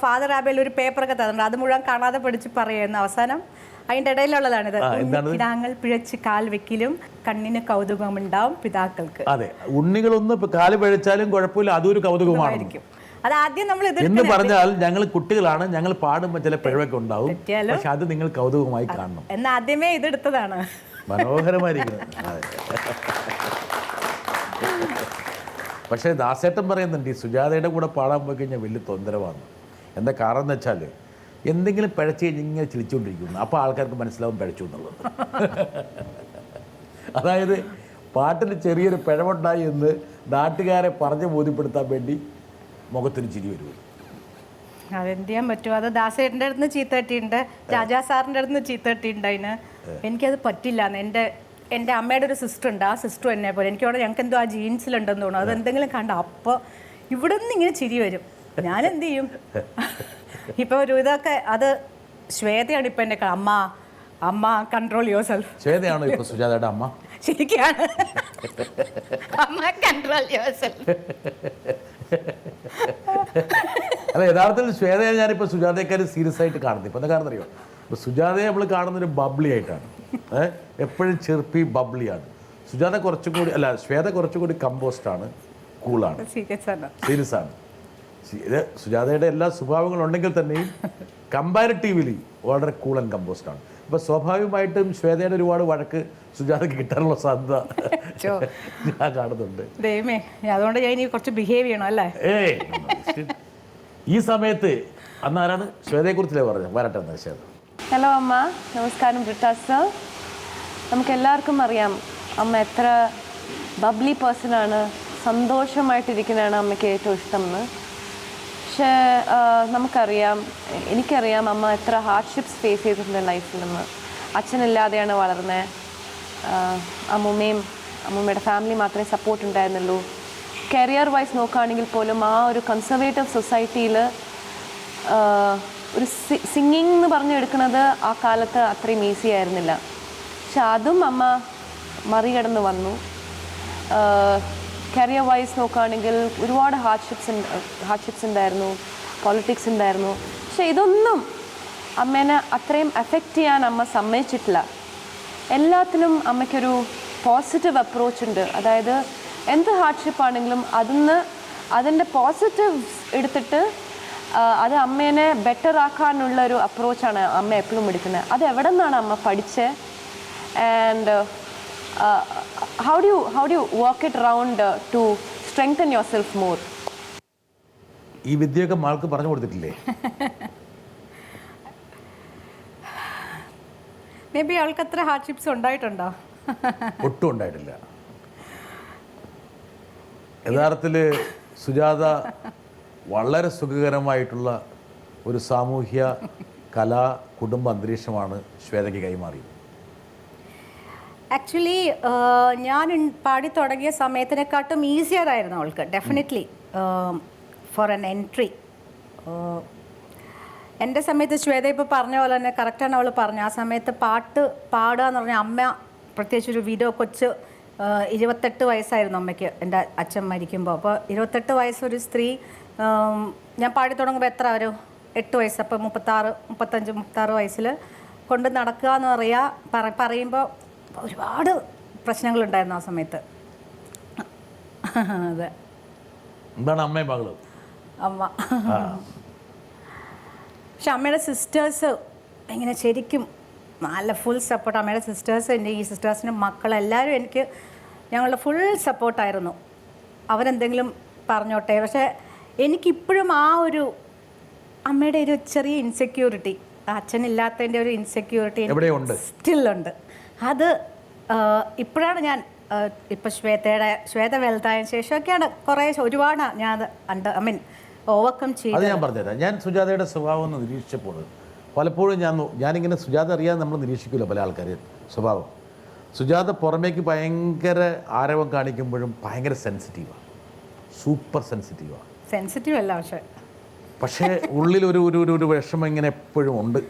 ഫാദർ ആബേൽ ഒരു പേപ്പറൊക്കെ തന്നിട്ടുണ്ട്, അത് മുഴുവൻ കാണാതെ പഠിച്ച് പറയുന്നു. അവസാനം അതിൻ്റെ ഇടയിലുള്ളതാണിത്. കിടാങ്ങൾ പിഴച്ച് കാൽ വെക്കിലും കണ്ണിന് കൗതുകമുണ്ടാവും പിതാക്കൾക്ക്.
അതെ, ഉണ്ണികളൊന്ന് കാല് പിഴച്ചാലും കുഴപ്പമില്ല, അതൊരു കൗതുകമായിരിക്കും.
അതാദ്യം നമ്മൾ
എന്ന് പറഞ്ഞാൽ ഞങ്ങൾ കുട്ടികളാണ്, ഞങ്ങൾ പാടുമ്പോൾ ചില പിഴവൊക്കെ ഉണ്ടാവും, പക്ഷെ അത് നിങ്ങൾ കൗതുകമായി കാണണം
എന്ന് ആദ്യമേ ഇതെടുത്തതാണ്.
മനോഹരമായിരിക്കുന്നു. പക്ഷേ ദാസേട്ടൻ പറയുന്നുണ്ട് ഈ സുജാതയുടെ കൂടെ പാടാൻ പോയി കഴിഞ്ഞാൽ വലിയ തൊന്തരവാണ്. എന്താ കാരണം എന്ന് വെച്ചാൽ എന്തെങ്കിലും പിഴച്ച് കഴിഞ്ഞ് ഇങ്ങനെ ചിരിച്ചുകൊണ്ടിരിക്കുന്നു, അപ്പോൾ ആൾക്കാർക്ക് മനസ്സിലാവും പിഴച്ചു എന്നുള്ളത്. അതായത് പാട്ടിൽ ചെറിയൊരു പിഴവുണ്ടായി എന്ന് നാട്ടുകാരെ പറഞ്ഞ് ബോധ്യപ്പെടുത്താൻ വേണ്ടി മുഖത്തിന് ചിരി വരുമോ?
അതെന്ത് ചെയ്യാൻ പറ്റുമോ? അത് ദാസേട്ടൻ്റെ അടുത്ത് നിന്ന് ചീത്ത കിട്ടിയിട്ടുണ്ട്, രാജാ സാറിൻ്റെ അടുത്ത് നിന്ന് ചീത്ത കിട്ടിയിട്ടുണ്ട്. അതിന് എനിക്കത് പറ്റില്ല. എൻ്റെ അമ്മയുടെ ഒരു സിസ്റ്റർ ഉണ്ട്, ആ സിസ്റ്റർ എന്നെ പോലെ എനിക്കവിടെ ഞങ്ങൾക്ക് എന്തോ ആ ജീൻസിലുണ്ടെന്ന് തോന്നുന്നു. അതെന്തെങ്കിലും കണ്ട അപ്പോൾ ഇവിടെ നിന്ന് ഇങ്ങനെ ചിരി വരും. ഞാനെന്ത് ചെയ്യും? ഇപ്പോൾ ഒരു ഇതൊക്കെ അത് ശ്വേതയാണ് ഇപ്പം എൻ്റെ അമ്മ കൺട്രോൾ യുവർ സെൽഫ്.
ശ്വേതയാണോ ഇപ്പോൾ സുജാതയുടെ അമ്മ?
ശരിക്കാണ്, അമ്മ കൺട്രോൾ യുവർ സെൽഫ്.
അല്ല, യഥാർത്ഥത്തിൽ ശ്വേതയെ ഞാനിപ്പോൾ സുജാതയെക്കാരും സീരിയസ് ആയിട്ട് കാണുന്നത്. ഇപ്പം എന്താ കാരണം അറിയോ? ഇപ്പോൾ സുജാതയെ നമ്മൾ കാണുന്നൊരു ബബ്ലി ആയിട്ടാണ്, എപ്പോഴും ചെറുപ്പി ബബ്ലിയാണ്. ശ്വേത കുറച്ചും കൂടി കമ്പോസ്റ്റാണ്, കൂളാണ്, സീരിയസ് ആണ്. ഇത് സുജാതയുടെ എല്ലാ സ്വഭാവങ്ങളുണ്ടെങ്കിൽ തന്നെയും കമ്പാരിറ്റീവ്ലി വളരെ കൂൾ ആൻഡ് കമ്പോസ്ഡ് ആണ്. അപ്പോൾ സ്വാഭാവികമായിട്ടും ശ്വേതയുടെ ഒരുപാട് വഴക്ക് സുജാതയ്ക്ക് കിട്ടാനുള്ള സാധ്യത ഞാൻ കാണുന്നുണ്ട്.
അതുകൊണ്ട് ഞാൻ ഇനി കുറച്ച് ബിഹേവ് ചെയ്യണം അല്ലേ?
ഈ സമയത്ത് അന്ന് ആരാണ് ശ്വേതയെക്കുറിച്ചല്ലേ പറഞ്ഞത്? വരട്ടെ എന്നാൽ ശ്വേത.
ഹലോ അമ്മ, നമസ്കാരം ബ്രിട്ടാ സർ. നമുക്കെല്ലാവർക്കും അറിയാം അമ്മ എത്ര ബബ്ലി പേഴ്സണാണ്, സന്തോഷമായിട്ടിരിക്കുന്നതാണ് അമ്മയ്ക്ക് ഏറ്റവും ഇഷ്ടം എന്ന്. പക്ഷേ എനിക്കറിയാം അമ്മ എത്ര ഹാർഡ്ഷിപ്സ് ഫേസ് ചെയ്തിട്ടുണ്ട് ലൈഫിൽ നിന്ന്. അച്ഛനില്ലാതെയാണ് വളർന്നത്. അമ്മൂമ്മയുടെ ഫാമിലി മാത്രമേ സപ്പോർട്ട് ഉണ്ടായിരുന്നുള്ളൂ. കരിയർ വൈസ് നോക്കുകയാണെങ്കിൽ പോലും ആ ഒരു കൺസർവേറ്റീവ് സൊസൈറ്റിയിൽ ഒരു സിംഗിങ് എന്ന് പറഞ്ഞെടുക്കുന്നത് ആ കാലത്ത് അത്രയും ഈസി ആയിരുന്നില്ല. പക്ഷെ അതും അമ്മ മറികടന്ന് വന്നു. കരിയർ വൈസ് നോക്കുകയാണെങ്കിൽ ഒരുപാട് ഹാർഡ്ഷിപ്സ് ഉണ്ടായിരുന്നു. പോളിറ്റിക്സ് ഉണ്ടായിരുന്നു. പക്ഷെ ഇതൊന്നും അമ്മേനെ അത്രയും എഫക്റ്റ് ചെയ്യാൻ അമ്മ സമ്മതിച്ചിട്ടില്ല. എല്ലാത്തിനും അമ്മയ്ക്കൊരു പോസിറ്റീവ് അപ്രോച്ച് ഉണ്ട്. അതായത് എന്ത് ഹാർഡ്ഷിപ്പ് ആണെങ്കിലും അതിൻ്റെ പോസിറ്റീവ്സ് എടുത്തിട്ട് അത് അമ്മേനെ ബെറ്റർ ആക്കാനുള്ള ഒരു അപ്രോച്ചാണ് അമ്മ എപ്പോഴും എടുക്കുന്നത്. അത് എവിടെ നിന്നാണ് അമ്മ പഠിച്ചത്? And how do you work it around to strengthen yourself more?
ഈ വിദ്യയൊക്കെ മാൾക്ക് പറഞ്ഞു കൊടുത്തിട്ടില്ലേ?
മേ ബി അവൾക്ക് അത്ര ഹാർഡ്ഷിപ്സ് ഉണ്ടായിട്ടുണ്ടോ?
ഒട്ടും ഉണ്ടായിട്ടില്ല. യഥാർത്ഥത്തിൽ സുജാത വളരെ സുഖകരമായിട്ടുള്ള ഒരു സാമൂഹ്യ കലാ കുടുംബ അന്തരീക്ഷമാണ് ശ്വേതയ്ക്ക് കൈമാറിയത്.
ആക്ച്വലി ഞാൻ പാടി തുടങ്ങിയ സമയത്തിനെക്കാട്ടും ഈസിയർ ആയിരുന്നു അവൾക്ക് ഡെഫിനറ്റ്ലി ഫോർ എൻ എൻട്രി. എൻ്റെ സമയത്ത് ശ്വേത ഇപ്പോൾ പറഞ്ഞ പോലെ തന്നെ കറക്റ്റാണ് അവൾ പറഞ്ഞു. ആ സമയത്ത് പാട്ട് പാടുക എന്ന് പറഞ്ഞാൽ അമ്മ പ്രത്യേകിച്ച് ഒരു വീഡിയോ കൊച്ച് 28 വയസ്സായിരുന്നു അമ്മയ്ക്ക് എൻ്റെ അച്ഛൻ മരിക്കുമ്പോൾ. അപ്പോൾ 28 വയസ്സൊരു സ്ത്രീ ഞാൻ പാടി തുടങ്ങുമ്പോൾ എത്ര ഒരു 8 വയസ്സ്, അപ്പോൾ 35-36 വയസ്സിൽ കൊണ്ട് നടക്കുക എന്ന് പറയുമ്പോൾ ഒരുപാട് പ്രശ്നങ്ങളുണ്ടായിരുന്നു ആ സമയത്ത്. അതെ,
എന്താണ് അമ്മയും മകളും
അമ്മ. പക്ഷെ അമ്മയുടെ സിസ്റ്റേഴ്സ് ഇങ്ങനെ ശരിക്കും നല്ല ഫുൾ സപ്പോർട്ട്. അമ്മയുടെ സിസ്റ്റേഴ്സ്, എൻ്റെ ഈ സിസ്റ്റേഴ്സിൻ്റെ മക്കളെല്ലാവരും എനിക്ക് ഞങ്ങളുടെ ഫുൾ സപ്പോർട്ടായിരുന്നു. അവരെന്തെങ്കിലും പറഞ്ഞോട്ടെ. പക്ഷേ എനിക്കിപ്പോഴും ആ ഒരു അമ്മയുടെ ഒരു ചെറിയ ഇൻസെക്യൂരിറ്റി, അച്ഛനില്ലാത്തതിൻ്റെ ഒരു ഇൻസെക്യൂരിറ്റി സ്റ്റില്ലുണ്ട്. അത് ഇപ്പോഴാണ് ഞാൻ ഇപ്പം ശ്വേത വലുതായതിനു ശേഷമൊക്കെയാണ് ഒരുപാട് ഞാൻ ഓവർകം ചെയ്തു.
അത് ഞാൻ പറഞ്ഞുതരാം. ഞാൻ സുജാതയുടെ സ്വഭാവം ഒന്ന് നിരീക്ഷിച്ചപ്പോൾ പലപ്പോഴും ഞാനിങ്ങനെ സുജാത അറിയാതെ നമ്മൾ നിരീക്ഷിക്കില്ല പല ആൾക്കാർ സ്വഭാവം. സുജാത പുറമേക്ക് ഭയങ്കര ആരവം കാണിക്കുമ്പോഴും ഭയങ്കര സെൻസിറ്റീവാണ്, സൂപ്പർ സെൻസിറ്റീവാണ്.
സെൻസിറ്റീവ് അല്ല
പക്ഷേ ഉള്ളിൽ ഒരു വിഷമം ഇങ്ങനെ എപ്പോഴും ഉണ്ട്.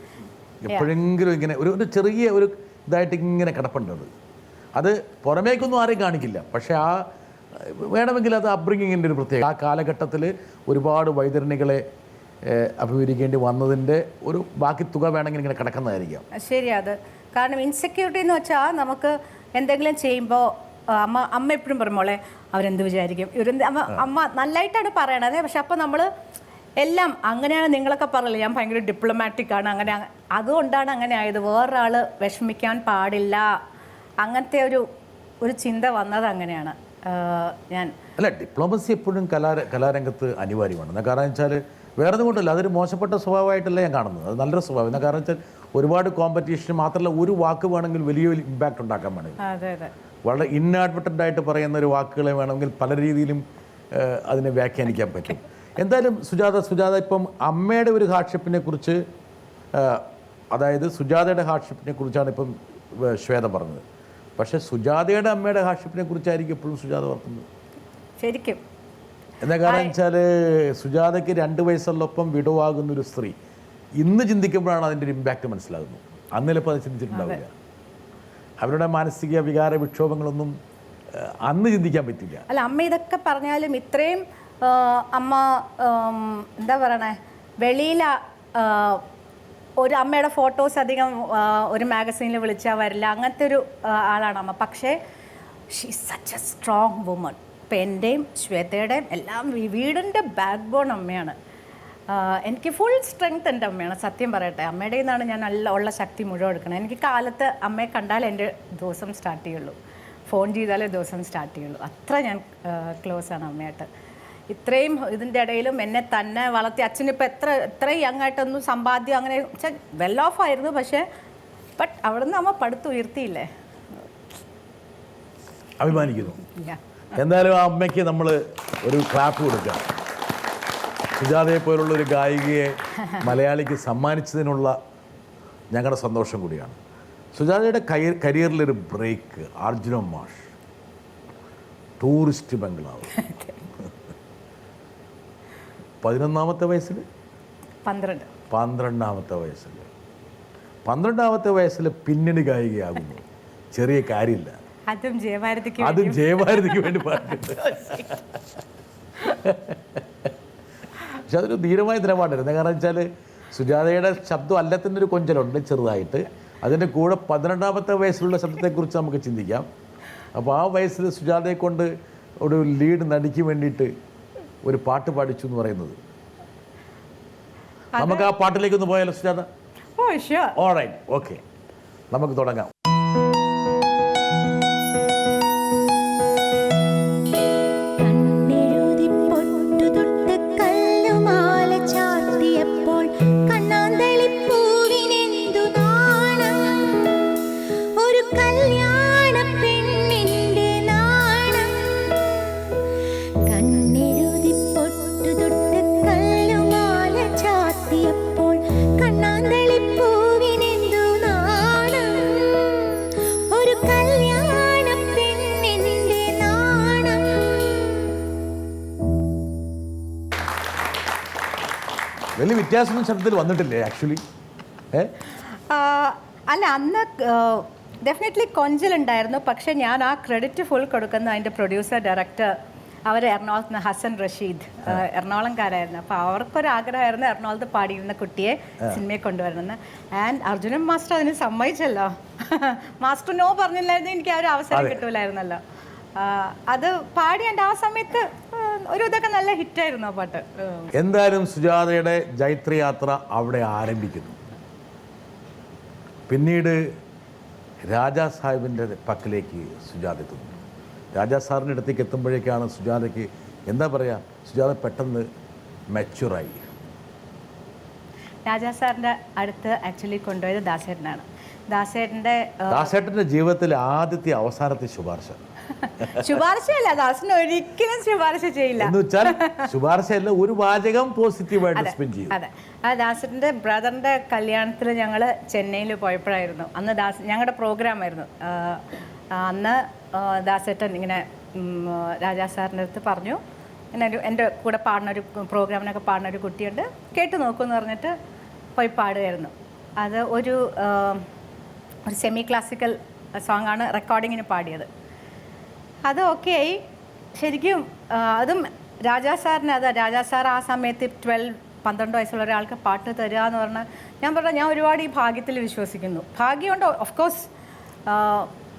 എപ്പോഴെങ്കിലും ഇങ്ങനെ ഒരു ചെറിയ ഒരു ഇതായിട്ട് ഇങ്ങനെ കിടപ്പുണ്ട്. അത് പുറമേക്കൊന്നും ആരെയും കാണിക്കില്ല. പക്ഷേ ആ വേണമെങ്കിൽ അത് അപ്ബ്രിങ്ങിങ്ങിൻ്റെ ഒരു പ്രത്യേകത. ആ കാലഘട്ടത്തിൽ ഒരുപാട് വൈതരണികളെ അഭിമുഖീകരിക്കേണ്ടി വന്നതിൻ്റെ ഒരു ബാക്കി തുക വേണമെങ്കിൽ ഇങ്ങനെ കിടക്കുന്നതായിരിക്കാം.
ശരി, അത് കാരണം ഇൻസെക്യൂരിറ്റി എന്ന് വെച്ചാൽ നമുക്ക് എന്തെങ്കിലും ചെയ്യുമ്പോൾ അമ്മ എപ്പോഴും പറയുമ്പോളെ അവരെന്ത് വിചാരിക്കും, അമ്മ നല്ലതായിട്ടാണ് പറയണത്. പക്ഷെ അപ്പോൾ നമ്മൾ എല്ലാം അങ്ങനെയാണ്. നിങ്ങളൊക്കെ പറയില്ല ഞാൻ ഭയങ്കര ഡിപ്ലോമാറ്റിക്കാണ്, അതുകൊണ്ടാണ് അങ്ങനെ ആയത്. വേറൊരാൾ വിഷമിക്കാൻ പാടില്ല, അങ്ങനത്തെ ഒരു ചിന്ത വന്നത് അങ്ങനെയാണ്.
അല്ല, ഡിപ്ലോമസി എപ്പോഴും കലാരംഗത്ത് അനിവാര്യമാണ്. കാരണം വെച്ചാൽ വേറെ ഒന്നും കൊണ്ടല്ല, അതൊരു മോശപ്പെട്ട സ്വഭാവമായിട്ടല്ല ഞാൻ കാണുന്നത്. അത് നല്ലൊരു സ്വഭാവം. എന്താ കാരണം വെച്ചാൽ ഒരുപാട് കോമ്പറ്റീഷൻ മാത്രമല്ല, ഒരു വാക്ക് വേണമെങ്കിൽ വലിയ ഇമ്പാക്റ്റ് ഉണ്ടാക്കാൻ വേണമെങ്കിൽ വളരെ ഇൻഅഡ്വർട്ടൻ്റ് ആയിട്ട് പറയുന്ന ഒരു വാക്കുകളെ വേണമെങ്കിൽ പല രീതിയിലും അതിനെ വ്യാഖ്യാനിക്കാൻ പറ്റും. എന്തായാലും സുജാത ഇപ്പം അമ്മയുടെ ഒരു ഹാർഡ്ഷിപ്പിനെ കുറിച്ച്, അതായത് സുജാതയുടെ ഹാർഡ്ഷിപ്പിനെ കുറിച്ചാണ് ഇപ്പം ശ്വേത പറഞ്ഞത്. പക്ഷേ സുജാതയുടെ അമ്മയുടെ ഹാർഡ്ഷിപ്പിനെ കുറിച്ചായിരിക്കും എപ്പോഴും സുജാത ഓർക്കുന്നത്
ശരിക്കും.
എന്താ കാരണം വെച്ചാൽ സുജാതയ്ക്ക് 2 വയസ്സുള്ളപ്പം വിടവാകുന്നൊരു സ്ത്രീ ഇന്ന് ചിന്തിക്കുമ്പോഴാണ് അതിൻ്റെ ഒരു ഇമ്പാക്റ്റ് മനസ്സിലാകുന്നത്. അന്നിലിപ്പോൾ അത് ചിന്തിച്ചിട്ടുണ്ടാവില്ല. അവരുടെ മാനസിക വികാര വിക്ഷോഭങ്ങളൊന്നും അന്ന് ചിന്തിക്കാൻ പറ്റില്ല.
അല്ല, അമ്മ ഇതൊക്കെ പറഞ്ഞാലും ഇത്രയും അമ്മ എന്താ പറയണേ, വെളിയിൽ ഒരു അമ്മയുടെ ഫോട്ടോസ് അധികം ഒരു മാഗസീനിൽ വിളിച്ചാൽ വരില്ല, അങ്ങനത്തെ ഒരു ആളാണ് അമ്മ. പക്ഷേ she is such A strong woman. ഇപ്പം എൻ്റെയും ശ്വേതയുടെയും എല്ലാം വീടിൻ്റെ ബാക്ക് ബോൺ അമ്മയാണ്. എനിക്ക് ഫുൾ സ്ട്രെങ്ത് എൻ്റെ അമ്മയാണ്. സത്യം പറയട്ടെ, അമ്മയുടെ നിന്നാണ് ഞാൻ നല്ല ഉള്ള ശക്തി മുഴുവൻ എടുക്കണം. എനിക്ക് കാലത്ത് അമ്മയെ കണ്ടാൽ എൻ്റെ ദിവസം സ്റ്റാർട്ട് ചെയ്യുള്ളൂ, ഫോൺ ചെയ്താലേ ദിവസം സ്റ്റാർട്ട് ചെയ്യുള്ളൂ. അത്ര ഞാൻ ക്ലോസാണ് അമ്മയായിട്ട്. ഇത്രയും ഇതിൻ്റെ ഇടയിലും എന്നെ തന്നെ വളർത്തി. അച്ഛനിപ്പോൾ എത്രയും യങ് ആയിട്ടൊന്നും സമ്പാദ്യം അങ്ങനെ വെൽ ഓഫ് ആയിരുന്നു. ബട്ട് അവിടെ നിന്ന് അമ്മ പടുത്തുയർത്തിയില്ലേ,
അഭിമാനിക്കുന്നു. എന്തായാലും ആ അമ്മയ്ക്ക് നമ്മൾ ഒരു ക്ലാപ്പ് കൊടുക്കാം. സുജാതയെ പോലുള്ള ഒരു ഗായികയെ മലയാളിക്ക് സമ്മാനിച്ചതിനുള്ള ഞങ്ങളുടെ സന്തോഷം കൂടിയാണ്. സുജാതയുടെ കരിയറിലൊരു ബ്രേക്ക് അർജുന മാഷ്, ടൂറിസ്റ്റ് ബംഗ്ലാവ്, 11ാമത്തെ വയസ്സിൽ 12ാമത്തെ വയസ്സിൽ 12ാമത്തെ വയസ്സിൽ പിന്നണി ഗായികയാകുന്നു. ചെറിയ കാര്യമില്ല.
അതും ജയഭാരതിക്ക്
വേണ്ടി പാടിട്ടുണ്ട്. പക്ഷെ അതൊരു ധീരമായ നിലപാടായിരുന്നു. കാരണം വെച്ചാൽ സുജാതയുടെ ശബ്ദം അല്ലത്തിൻ്റെ ഒരു കൊഞ്ചലുണ്ട് ചെറുതായിട്ട്. അതിൻ്റെ കൂടെ 12ാമത്തെ വയസ്സിലുള്ള ശബ്ദത്തെക്കുറിച്ച് നമുക്ക് ചിന്തിക്കാം. അപ്പോൾ ആ വയസ്സിൽ സുജാതയെ കൊണ്ട് ഒരു ലീഡ് നടിക്ക് വേണ്ടിയിട്ട് ഒരു പാട്ട് പാടിച്ചു എന്ന് പറയുന്നത്. നമുക്ക് ആ പാട്ടിലേക്കൊന്ന് പോയാലോ സുജാത?
ഓ ഷ്യൂർ.
ഓൾറൈറ്റ്, ഓക്കെ, നമുക്ക് തുടങ്ങാം. വലിയ വ്യത്യാസമൊന്നും ശബ്ദത്തിൽ വന്നിട്ടില്ലേ ആക്ച്വലി?
അല്ല, അന്ന് ഡെഫിനറ്റ്ലി കൊഞ്ചലുണ്ടായിരുന്നു. പക്ഷെ ഞാൻ ആ ക്രെഡിറ്റ് ഫുൾ കൊടുക്കുന്ന അതിൻ്റെ പ്രൊഡ്യൂസർ ഡയറക്ടർ അവർ എറണാകുളത്ത് നിന്ന് ഹസൻ റഷീദ്, എറണാകുളംകാരായിരുന്നു. അപ്പോൾ അവർക്കൊരാഗ്രഹമായിരുന്നു എറണാകുളത്ത് പാടിയിരുന്ന കുട്ടിയെ സിനിമയെ കൊണ്ടുവരണമെന്ന്. ആൻഡ് അർജുനൻ മാസ്റ്റർ അതിന് സമ്മതിച്ചല്ലോ. മാസ്റ്റർ നോ പറഞ്ഞില്ലായിരുന്നു, എനിക്ക് ആ ഒരു അവസരം കിട്ടൂലായിരുന്നല്ലോ. അത് പാടിയാണ്ട് ആ സമയത്ത് ഒരു ഇതൊക്കെ നല്ല ഹിറ്റായിരുന്നു ആ പാട്ട്.
എന്തായാലും സുജാതയുടെ ജൈത്രയാത്ര അവിടെ ആരംഭിക്കുന്നു. പിന്നീട് രാജാ സാഹിബിൻ്റെ പക്കലേക്ക് സുജാത എത്തുന്നു. രാജാ സാറിൻ്റെ അടുത്തേക്ക് എത്തുമ്പോഴേക്കാണ് സുജാതയ്ക്ക് എന്താ പറയുക, സുജാത പെട്ടെന്ന് മെച്യൂറായി.
രാജാ സാറിൻ്റെ അടുത്ത് ആക്ച്വലി കൊണ്ടുപോയത് ദാസേട്ടനാണ്. ദാസേട്ടൻ്റെ
ജീവിതത്തിലെ ആദ്യത്തെ അവസാനത്തെ
ശുപാർശയല്ല, ദാസന് ഒരിക്കലും ശുപാർശ ചെയ്യില്ല.
എന്ന് വെച്ചാൽ ശുപാർശയല്ല, ഒരു വാചകം പോസിറ്റീവായിട്ട് സ്പെൻഡ് ചെയ്യും.
അതെ, ആ ദാസേട്ടൻ്റെ ബ്രദറിൻ്റെ കല്യാണത്തിൽ ഞങ്ങൾ ചെന്നൈയിൽ പോയപ്പോഴായിരുന്നു. അന്ന് ഞങ്ങളുടെ പ്രോഗ്രാമായിരുന്നു. അന്ന് ദാസേട്ടൻ ഇങ്ങനെ രാജാ സാറിൻ്റെ അടുത്ത് പറഞ്ഞു, ഇങ്ങനെ എൻ്റെ കൂടെ പാടുന്നൊരു പ്രോഗ്രാമിനൊക്കെ പാടുന്നൊരു കുട്ടിയുണ്ട്, കേട്ട് നോക്കുമെന്ന് പറഞ്ഞിട്ട് പോയി പാടുമായിരുന്നു. അത് ഒരു സെമി ക്ലാസിക്കൽ സോങ്ങാണ് റെക്കോർഡിങ്ങിന് പാടിയത്. അത് ഓക്കെ ആയി. ശരിക്കും അതും രാജാ സാർ ആ സമയത്ത് 12-12 വയസ്സുള്ള ഒരാൾക്ക് പാട്ട് തരിക എന്ന് പറഞ്ഞാൽ ഞാൻ ഒരുപാട് ഈ ഭാഗ്യത്തിൽ വിശ്വസിക്കുന്നു. ഭാഗ്യമുണ്ട്, ഓഫ് കോഴ്സ്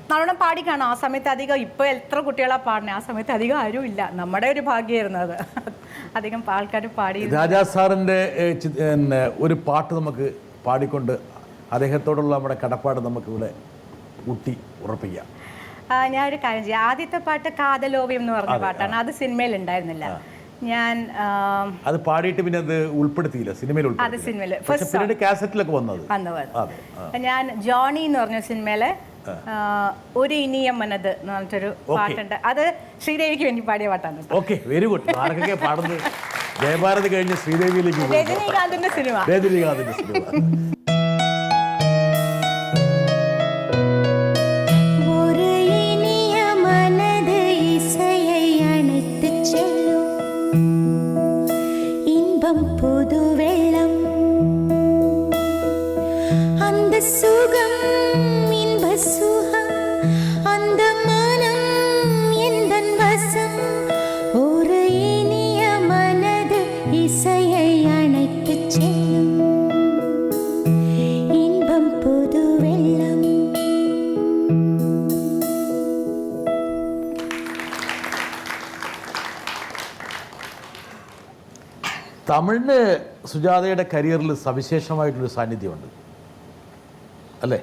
നല്ലോണം പാടിക്കാണോ ആ സമയത്ത്. അധികം ഇപ്പോൾ എത്ര കുട്ടികളാണ് പാടുന്നത്, ആ സമയത്ത് അധികം ആരും ഇല്ല. നമ്മുടെ ഒരു ഭാഗ്യമായിരുന്നു അത്, അധികം ആൾക്കാർ പാടി.
രാജാ സാറിൻ്റെ ഒരു പാട്ട് നമുക്ക് പാടിക്കൊണ്ട് അദ്ദേഹത്തോടുള്ള നമ്മുടെ കടപ്പാട് നമുക്കിവിടെ ഊട്ടി ഉറപ്പിക്കാം.
ഞാനൊരു കാര്യം ചെയ്യാം. ആദ്യത്തെ പാട്ട് കാതലോവ്യം എന്ന് പറഞ്ഞ പാട്ടാണ്. അത് സിനിമയിൽ ഉണ്ടായിരുന്നില്ല. ഞാൻ
അത് പാടിയിട്ട് പിന്നെ അത് ഉൾപ്പെടുത്തിയില്ല സിനിമയിൽ.
അത് സിനിമയിൽ
കാസറ്റിലൊക്കെ വന്നത്.
ഞാൻ ജോണി എന്ന് പറഞ്ഞ സിനിമയിലെ ഒരു ഇനിയ മനത് എന്ന് പറഞ്ഞിട്ടൊരു പാട്ടുണ്ട്. അത് ശ്രീദേവിക്ക് വേണ്ടി പാടിയ പാട്ടാണ്.
Okay, very good. ആരൊക്കെ പാടുന്നത്? ജയഭാരതി കഴിഞ്ഞ് ശ്രീദേവിയിലേക്ക്
രജനീകാന്തിന്റെ സിനിമ.
തമിഴിന് സുജാതയുടെ കരിയറിൽ സവിശേഷമായിട്ടൊരു സാന്നിധ്യമുണ്ട് അല്ലേ?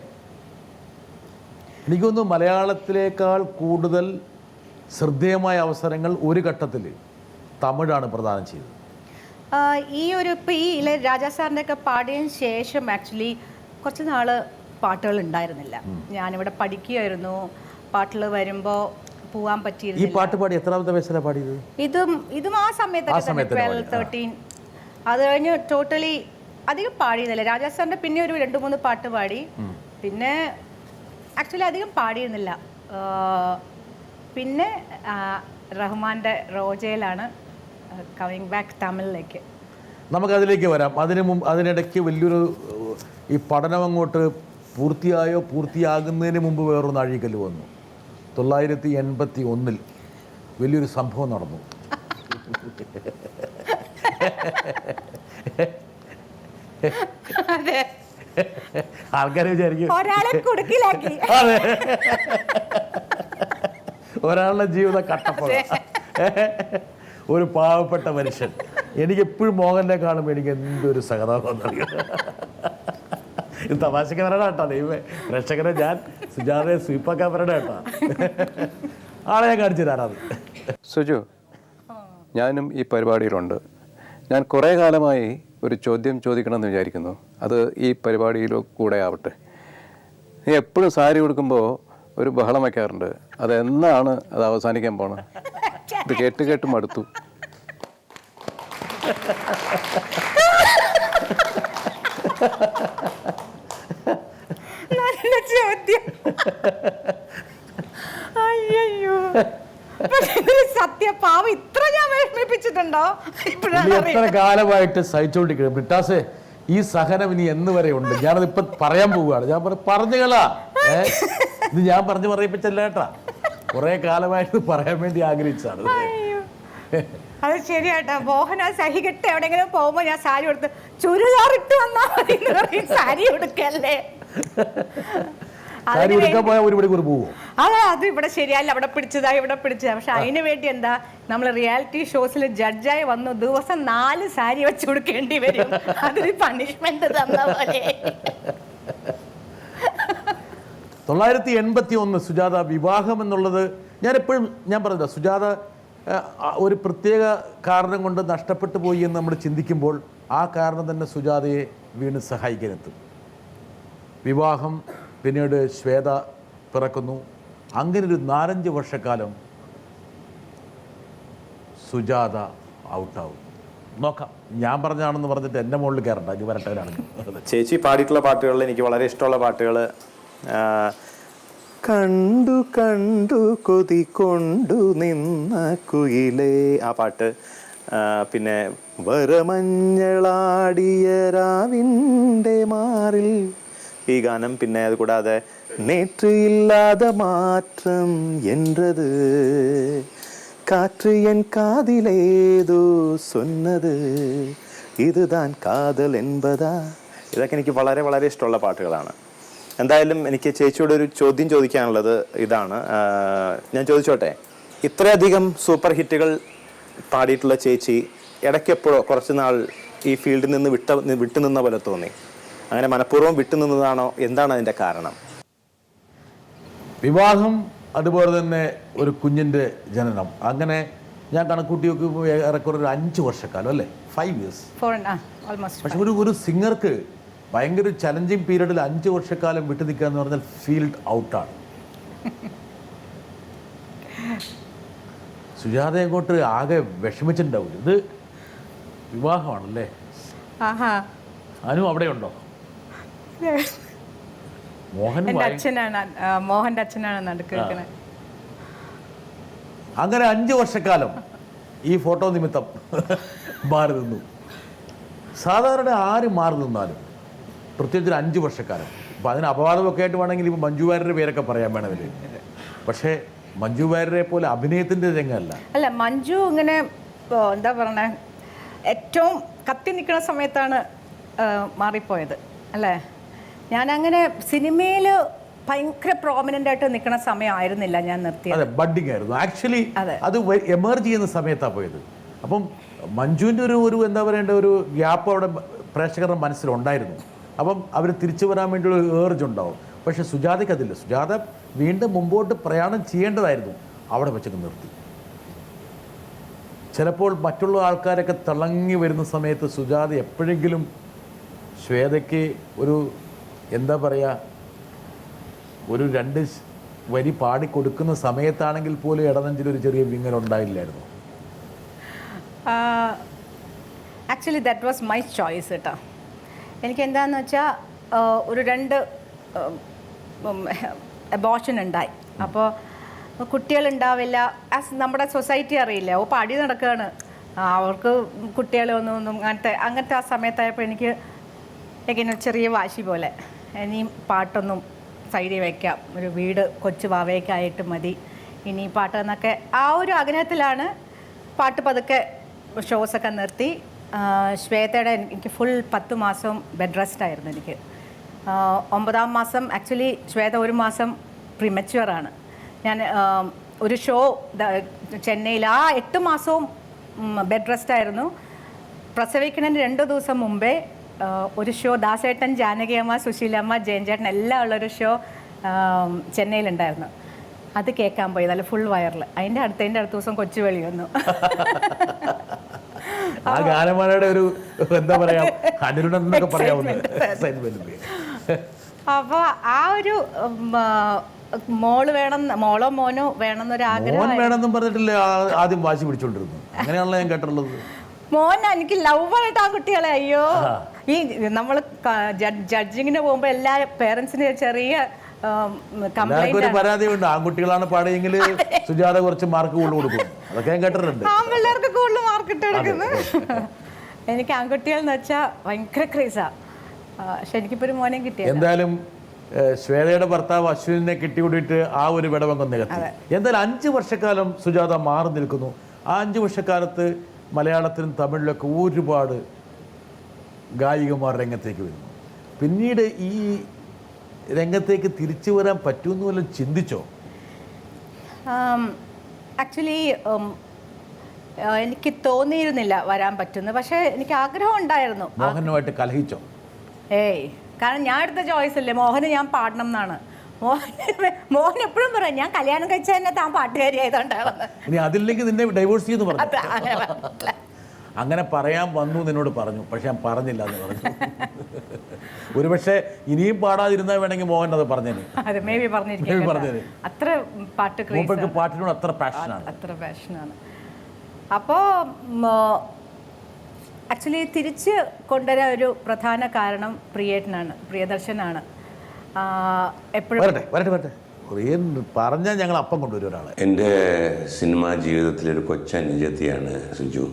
എനിക്കൊന്ന് മലയാളത്തിലേക്കാൾ കൂടുതൽ ശ്രദ്ധേയമായ അവസരങ്ങൾ ഒരു ഘട്ടത്തിൽ തമിഴാണ് പ്രദാനം ചെയ്തത്.
ഈ ഒരു ഇപ്പോൾ ഈ രാജാ സാറിൻ്റെ ഒക്കെ പാടിയതിന് ശേഷം ആക്ച്വലി കുറച്ച് നാൾ പാട്ടുകൾ ഉണ്ടായിരുന്നില്ല. ഞാനിവിടെ പഠിക്കുകയായിരുന്നു. പാട്ടുകൾ വരുമ്പോൾ പോകാൻ പറ്റിയിരുന്നു.
ഈ പാട്ട് പാടി എത്രാമത്തെ വയസ്സിലാണ് പാടിയത്?
ഇതും ആ സമയത്തൊക്കെ 12-13. അത് കഴിഞ്ഞ് ടോട്ടലി അധികം പാടിയിരുന്നില്ല. രാജാ സാറിൻ്റെ പിന്നെ ഒരു 2-3 പാട്ട് പാടി. പിന്നെ ആക്ച്വലി അധികം പാടിയിരുന്നില്ല. പിന്നെ റഹ്മാൻ്റെ റോജയിലാണ് കമ്മിങ് ബാക്ക് തമിഴിലേക്ക്.
നമുക്കതിലേക്ക് വരാം. അതിനിടയ്ക്ക് വലിയൊരു ഈ പഠനം അങ്ങോട്ട് പൂർത്തിയായോ പൂർത്തിയാകുന്നതിന് മുമ്പ് വേറൊരു നാഴികക്കല്ല് വന്നു. 981 വലിയൊരു സംഭവം നടന്നു.
അതെ,
ആൾക്കാർ വിചാരിക്കും
ഒരാളെ കുടുക്കിലാക്കി.
അതെ, ഒരാളുടെ ജീവിതം കട്ടപ്പുറ. ഒരു പാവപ്പെട്ട മനുഷ്യൻ. എനിക്കെപ്പോഴും മോഹനെ കാണുമ്പോൾ എനിക്ക് എന്തൊരു സഹതാപം നൽകും. ഇത് തമാശക്ക് പറയണ കേട്ടോ, ദൈവമേ പ്രേക്ഷകരെ ഞാൻ സുജാതയെ സ്വീപ്പാക്കാൻ പറയണ കേട്ടോ. ആളെ ഞാൻ കാണിച്ചു തരാനത്.
സുജു, ഞാനും ഈ പരിപാടിയിലുണ്ട്. ഞാൻ കുറേ കാലമായി ഒരു ചോദ്യം ചോദിക്കണമെന്ന് വിചാരിക്കുന്നു. അത് ഈ പരിപാടിയിലോ കൂടെ ആവട്ടെ. നീ എപ്പോഴും സാരി കൊടുക്കുമ്പോൾ ഒരു ബഹളം വയ്ക്കാറുണ്ട്. അതെന്നാണ് അത് അവസാനിക്കാൻ പോണത്? ഇത് കേട്ട് കേട്ട് മടുത്തു.
നല്ല ചോദ്യം. അയ്യോ, സത്യപാവം ഇത്ര ഞാൻ വിഷമിപ്പിച്ചിട്ടുണ്ടോ?
പുള്ളി എത്ര കാലമായിട്ട് സഹിച്ചോണ്ടിരിക്കുന്നത്. ബ്രിട്ടാസേ, ഈ സഹനം ഇനി എന്ന് വരെ ഉണ്ട്? ഞാനതിപ്പോ പറയാൻ പോവുകയാണ്. ഞാൻ പറഞ്ഞുകളാ, ഇത് ഞാൻ പറഞ്ഞു പറയിപ്പിച്ചല്ല കേട്ടാ. കുറെ കാലമായിട്ട് പറയാൻ വേണ്ടി ആഗ്രഹിച്ചതാണ്.
അത് ശരിയാട്ടോ. മോഹന സഹികെട്ട് എവിടെയെങ്കിലും പോകുമ്പോ ഞാൻ സാരി കൊടുത്ത് ചുരിദാറിട്ട് വന്നാ മതി എന്ന് പറയും. സാരി കൊടുക്കല്ലേ.
സാരി കൊടുക്കാൻ പോയാൽ ഒരു മണിക്കൂർ പോവോ?
അതെ, അത് ഇവിടെ ശരിയല്ല, അവിടെ പിടിച്ചതാ ഇവിടെ പിടിച്ചതാ. പക്ഷെ അതിന് വേണ്ടി എന്താ, നമ്മൾ റിയാലിറ്റി ഷോസിൽ ജഡ്ജായി വന്നു ദിവസം 4 സാരി വെച്ച് കൊടുക്കേണ്ടി വരും. അതൊരു പണിഷ്മെന്റ് തന്ന പോലെ.
981 സുജാത വിവാഹം എന്നുള്ളത് ഞാൻ പറഞ്ഞില്ല, സുജാത ഒരു പ്രത്യേക കാരണം കൊണ്ട് നഷ്ടപ്പെട്ടു പോയി എന്ന് നമ്മൾ ചിന്തിക്കുമ്പോൾ ആ കാരണം തന്നെ സുജാതയെ വീണ്ടും സഹായിക്കാനെത്തും. വിവാഹം, പിന്നീട് ശ്വേത പിറക്കുന്നു. അങ്ങനെ ഒരു 4-5 വർഷക്കാലം സുജാത ഔട്ടാവും. നോക്കാം, ഞാൻ പറഞ്ഞാണെന്ന് പറഞ്ഞിട്ട് എൻ്റെ മുകളിൽ കയറണ്ട, ഇത് വരട്ടവരാണ്.
ചേച്ചി പാടിയിട്ടുള്ള പാട്ടുകളിൽ എനിക്ക് വളരെ ഇഷ്ടമുള്ള പാട്ടുകൾ കണ്ടു കണ്ടു കൊതി കൊണ്ടു നിന്ന കുയിലേ, ആ പാട്ട്. പിന്നെ വരമഞ്ഞളാടിയ രാവിൻ്റെ മാറിൽ, ഈ ഗാനം. പിന്നെ അതുകൂടാതെ നേற்று ഇല്ലാத മാറ്റം என்றது, കാറ്റ് എൻ കാതിലേതോ சொன்னது, ഇതുതാൻ കാതൽ என்பதா. ഇതൊക്കെ എനിക്ക് വളരെ വളരെ ഇഷ്ടമുള്ള പാട്ടുകളാണ്. എന്തായാലും എനിക്ക് ചേച്ചിയോട് ഒരു ചോദ്യം ചോദിക്കാനുള്ളത് ഇതാണ്. ഞാൻ ചോദിച്ചോട്ടെ, ഇത്രയധികം സൂപ്പർ ഹിറ്റുകൾ പാടിയിട്ടുള്ള ചേച്ചി ഇടയ്ക്കെപ്പോഴോ കുറച്ച് നാൾ ഈ ഫീൽഡിൽ നിന്ന് വിട്ടുനിന്ന പോലെ തോന്നി. അങ്ങനെ മനഃപൂർവ്വം വിട്ടുനിന്നതാണോ? എന്താണ് അതിൻ്റെ കാരണം?
വിവാഹം, അതുപോലെ തന്നെ ഒരു കുഞ്ഞിൻ്റെ ജനനം. അങ്ങനെ ഞാൻ കണക്കൂട്ടി നോക്കുമ്പോൾ ഏറെക്കുറെ ഒരു 5 വർഷക്കാലം അല്ലേ, 5 years. പക്ഷെ ഒരു സിംഗർക്ക് ഭയങ്കര ചലഞ്ചിങ് പീരീഡിൽ 5 വർഷക്കാലം വിട്ടു നിൽക്കുക എന്ന് പറഞ്ഞാൽ ഫീൽഡ് ഔട്ടാണ്. സുജാത അങ്ങോട്ട് ആകെ വിഷമിച്ചിട്ടുണ്ടാവും. ഇത് വിവാഹമാണല്ലേ. അനു അവിടെ ഉണ്ടോ?
മോഹന്റെ അച്ഛനാണ് നടുക്കുന്നത്.
അങ്ങനെ 5 വർഷക്കാലം ഈ ഫോട്ടോ നിമിത്തം മാറി നിന്നു. സാധാരണ ആര് മാറി നിന്നാലും പ്രത്യേകിച്ച് 5 വർഷക്കാലം. അപ്പം അതിന് അപവാദമൊക്കെ ആയിട്ട് വേണമെങ്കിൽ ഇപ്പോൾ മഞ്ജു വാര്യരുടെ പേരൊക്കെ പറയാൻ വേണമെങ്കിൽ. പക്ഷേ മഞ്ജു വാര്യരെ പോലെ അഭിനയത്തിൻ്റെ രംഗമല്ല.
അല്ല, മഞ്ജു ഇങ്ങനെ എന്താ പറയണേ, ഏറ്റവും കത്തി നിൽക്കുന്ന സമയത്താണ് മാറിപ്പോയത് അല്ലേ. ഞാനങ്ങനെ സിനിമയിൽ ഭയങ്കര പ്രോമിനൻ്റ് ആയിട്ട് നിൽക്കുന്ന സമയമായിരുന്നില്ല ഞാൻ നിർത്തിയത്.
അതെ, ബഡ്ഡിങ് ആയിരുന്നു ആക്ച്വലി. അത് എമർജ് ചെയ്യുന്ന സമയത്താണ് പോയത്. അപ്പം മഞ്ജുവിൻ്റെ ഒരു എന്താ പറയേണ്ട ഒരു ഗ്യാപ്പ് അവിടെ പ്രേക്ഷകരുടെ മനസ്സിലുണ്ടായിരുന്നു. അപ്പം അവർ തിരിച്ചു വരാൻ വേണ്ടിയുള്ള ഏർജ് ഉണ്ടാവും. പക്ഷേ സുജാതയ്ക്ക് അതില്ല. സുജാത വീണ്ടും മുമ്പോട്ട് പ്രയാണം ചെയ്യേണ്ടതായിരുന്നു, അവിടെ വെച്ചൊക്കെ നിർത്തി. ചിലപ്പോൾ മറ്റുള്ള ആൾക്കാരൊക്കെ തിളങ്ങി വരുന്ന സമയത്ത് സുജാത എപ്പോഴെങ്കിലും ശ്വേതയ്ക്ക് ഒരു എന്താ പറയുക, ഒരു 2 വരി പാടിക്കൊടുക്കുന്ന സമയത്താണെങ്കിൽ പോലും ഇടനെഞ്ചിലൊരു ചെറിയ വിങ്ങലുണ്ടായില്ലായിരുന്നു.
Actually that was my choice കേട്ടോ. എനിക്ക് എന്താണെന്ന് വെച്ചാൽ ഒരു 2 അബോർഷൻ ഉണ്ടായി. അപ്പോൾ കുട്ടികളുണ്ടാവില്ല. ആസ് നമ്മുടെ സൊസൈറ്റി അറിയില്ല, പാടി നടക്കുകയാണ്, അവർക്ക് കുട്ടികളൊന്നും അങ്ങനത്തെ ആ സമയത്തായപ്പോൾ എനിക്ക് എങ്ങനെ ചെറിയ വാശി പോലെ ഇനിയും പാട്ടൊന്നും സൈഡിൽ വയ്ക്കാം, ഒരു വീട് കൊച്ചു വാവയ്ക്കായിട്ട് മതി ഇനി പാട്ട് എന്നൊക്കെ ആ ഒരു ആഗ്രഹത്തിലാണ് പാട്ട് പതുക്കെ ഷോസൊക്കെ നിർത്തി. ശ്വേതയുടെ എനിക്ക് ഫുൾ 10 മാസം ബെഡ് റെസ്റ്റ് ആയിരുന്നു എനിക്ക്. 9ാം മാസം ആക്ച്വലി ശ്വേത 1 മാസം പ്രിമച്വറാണ്. ഞാൻ ഒരു ഷോ ചെന്നൈയിൽ 8 മാസവും ബെഡ് റെസ്റ്റ് ആയിരുന്നു. പ്രസവിക്കുന്നതിന് 2 ദിവസം മുമ്പേ ഒരു ഷോ ദാസേട്ടൻ, ജാനകിയമ്മ, സുശീലമ്മ, ജയൻചേട്ടൻ എല്ലാം ഉള്ളൊരു ഷോ ചെന്നൈയിലുണ്ടായിരുന്നു. അത് കേൾക്കാൻ പോയി, നല്ല ഫുൾ വയറിൽ. അതിൻ്റെ അടുത്ത ദിവസം കൊച്ചുവേളി വന്നു.
ആ ഗാനമേളയുടെ ഒരു എന്താ പറയാ അനുരണന്നൊക്കെ പറയാവുന്നത്.
അപ്പോൾ ആ ഒരു മോള് വേണം, മോളോ മോനോ വേണമെന്നൊരു ആഗ്രഹം.
മോൻ വേണമെന്നും പറഞ്ഞിട്ടില്ല ആദ്യം വാശി പിടിച്ചോണ്ടിരുന്നു. അങ്ങനെയാണല്ലോ ഞാൻ കേട്ടുള്ളത്.
മോൻ എനിക്ക് ലവായിട്ട് ആ കുട്ടികളെ, അയ്യോ ഈ നമ്മൾ ജഡ്ജിങ്ങിന് പോകുമ്പോൾ എല്ലാ പേരൻസിന് ചെറിയ
ഒരു പരാതിയുണ്ട്, ആൺകുട്ടികളാണ് പാടിയെങ്കിൽ സുജാത കുറച്ച് മാർക്ക് കൂടുതൽ കൊടുക്കും. അതൊക്കെ ഞാൻ കേട്ടിട്ടുണ്ട്.
ആൺപിള്ളേർക്ക് കൂടുതൽ മാർക്ക് ഇട്ട് കൊടുക്കുന്നത്. എനിക്ക് ആൺകുട്ടികൾ എന്ന് വെച്ചാൽ ഭയങ്കര ക്രേസാ. പക്ഷെ എനിക്കിപ്പോ ഒരു മോനെ കിട്ടിയ.
എന്തായാലും ശ്വേതയുടെ ഭർത്താവ് അശ്വിനെ കിട്ടിക്കൂടിയിട്ട് ആ ഒരു വിടവങ്കം നികത്തി. എന്തായാലും 5 വർഷക്കാലം സുജാത മാറി നിൽക്കുന്നു. ആ 5 വർഷക്കാലത്ത് മലയാളത്തിലും തമിഴിലൊക്കെ ഒരുപാട് ഗായികമാർ രംഗത്തേക്ക് വരുന്നു. പിന്നീട് ഈ രംഗത്തേക്ക് തിരിച്ചു വരാൻ പറ്റുമെന്ന് വല്ലതും ചിന്തിച്ചോ?
ആക്ച്വലി എനിക്ക് തോന്നിയിരുന്നില്ല വരാൻ പറ്റുമെന്ന്. പക്ഷേ എനിക്ക് ആഗ്രഹം ഉണ്ടായിരുന്നു.
മോഹനുമായിട്ട് കലഹിച്ചോ?
കാരണം ഞാൻ എടുത്ത ചോയ്സ് അല്ലേ, മോഹന് ഞാൻ പാടണം എന്നാണ്. മോഹൻ എപ്പോഴും പറയാം ഞാൻ കല്യാണം കഴിച്ച തന്നെ താൻ പാട്ടുകാരി ആയതുകൊണ്ടാണ്.
ഇനി അതില്ലെങ്കിൽ നിന്നെ ഡൈവോഴ്സ് ചെയ്തു പറഞ്ഞു. അങ്ങനെ പറയാൻ വന്നു നിന്നോട് പറഞ്ഞു, പക്ഷെ ഞാൻ പറഞ്ഞില്ല എന്ന് പറഞ്ഞു. ഒരുപക്ഷെ ഇനിയും പാടാതിരുന്നാൽ വേണമെങ്കിൽ മോഹൻ അത് പറഞ്ഞേനെ.
അത്ര
പാട്ടിനോട് അത്ര
പാഷനാണ്. അപ്പോൾ ആക്ച്വലി തിരിച്ച് കൊണ്ടുവരാൻ ഒരു പ്രധാന കാരണം പ്രിയദർശനാണ്. എപ്പോഴും
പറഞ്ഞാൽ ഞങ്ങൾ അപ്പം കൊണ്ടുവരും ഒരാളെ.
എൻ്റെ സിനിമാ ജീവിതത്തിലൊരു കൊച്ചനുജത്തിയാണ് സുജു.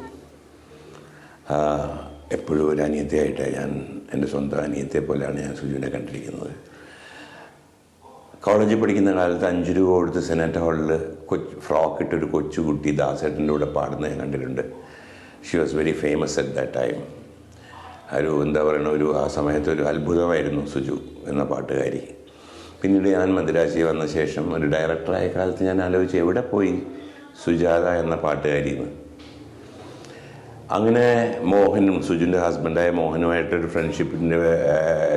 എപ്പോഴും ഒരു അനിയത്തിയായിട്ട് ഞാൻ എൻ്റെ സ്വന്തം അനിയത്തിയെ പോലെയാണ് ഞാൻ സുജുവിനെ കണ്ടിരിക്കുന്നത്. കോളേജിൽ പഠിക്കുന്ന കാലത്ത് 5 രൂപ കൊടുത്ത് സെനറ്റ് ഹാളിൽ ഫ്രോക്ക് ഇട്ടൊരു കൊച്ചുകുട്ടി ദാസേട്ടൻ്റെ കൂടെ പാടുന്നത് ഞാൻ കണ്ടിട്ടുണ്ട്. She was very famous at that time. എന്താ പറയുക, ആ സമയത്ത് ഒരു അത്ഭുതമായിരുന്നു സുജു എന്ന പാട്ടുകാരി. പിന്നീട് ഞാൻ മദ്രാശി വന്ന ശേഷം ഒരു ഡയറക്ടറായ കാലത്ത് ഞാൻ ആലോചിച്ചു എവിടെ പോയി സുജാത എന്ന പാട്ടുകാരിന്ന്. അങ്ങനെ മോഹനും സുജുവിൻ്റെ ഹസ്ബൻഡായ മോഹനുമായിട്ടൊരു ഫ്രണ്ട്ഷിപ്പിൻ്റെ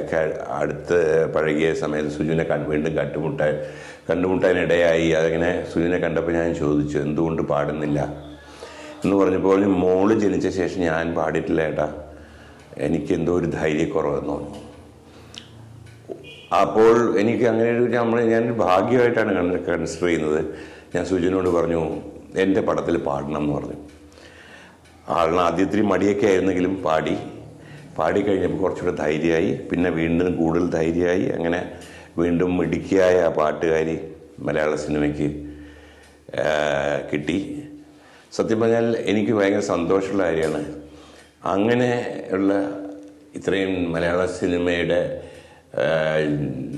ഒക്കെ അടുത്ത് പഴകിയ സമയത്ത് സുജുവിനെ വീണ്ടും കണ്ടുമുട്ടാനിടയായി. അതങ്ങനെ സുജുവിനെ കണ്ടപ്പോൾ ഞാൻ ചോദിച്ചു എന്തുകൊണ്ട് പാടുന്നില്ല എന്ന് പറഞ്ഞപ്പോൾ മോള് ജനിച്ച ശേഷം ഞാൻ പാടിയിട്ടില്ല ഏട്ടാ, എനിക്കെന്തോ ഒരു ധൈര്യക്കുറവെന്ന് തോന്നി. അപ്പോൾ എനിക്ക് അങ്ങനെ ഞാനൊരു ഭാഗ്യമായിട്ടാണ് കൺസിഡർ ചെയ്യുന്നത്. ഞാൻ സുജുവിനോട് പറഞ്ഞു എൻ്റെ പടത്തിൽ പാടണം എന്ന് പറഞ്ഞു. ആളിന് ആദ്യത്തിരി മടിയൊക്കെ ആയിരുന്നെങ്കിലും പാടിക്കഴിഞ്ഞപ്പോൾ കുറച്ചുകൂടെ ധൈര്യമായി. പിന്നെ വീണ്ടും കൂടുതൽ ധൈര്യമായി. അങ്ങനെ വീണ്ടും മിടുക്കിയായ ആ പാട്ടുകാരി മലയാള സിനിമയ്ക്ക് കിട്ടി. സത്യം പറഞ്ഞാൽ എനിക്ക് ഭയങ്കര സന്തോഷമുള്ള കാര്യമാണ്. അങ്ങനെ ഉള്ള ഇത്രയും മലയാള സിനിമയുടെ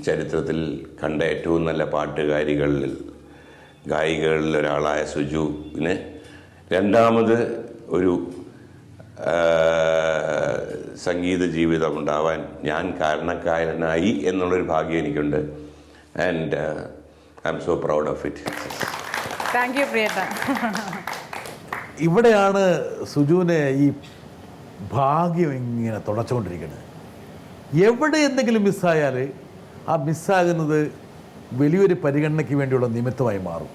ചരിത്രത്തിൽ കണ്ട ഏറ്റവും നല്ല ഗായികകളിൽ ഒരാളായ സുജുവിന് രണ്ടാമത് ഒരു സംഗീത ജീവിതം ഉണ്ടാവാൻ ഞാൻ കാരണക്കാരനായി എന്നുള്ളൊരു ഭാഗ്യം എനിക്കുണ്ട്. And I am so proud of it.
Thank you പ്രിയട്ട.
ഇവിടെയാണ് സുജുവിനെ ഈ ഭാഗ്യം ഇങ്ങനെ തുടച്ചുകൊണ്ടിരിക്കുന്നത്. എവിടെ എന്തെങ്കിലും മിസ്സായാൽ ആ മിസ്സാകുന്നത് വലിയൊരു പരിഗണനയ്ക്ക് വേണ്ടിയുള്ള നിമിത്തമായി മാറും.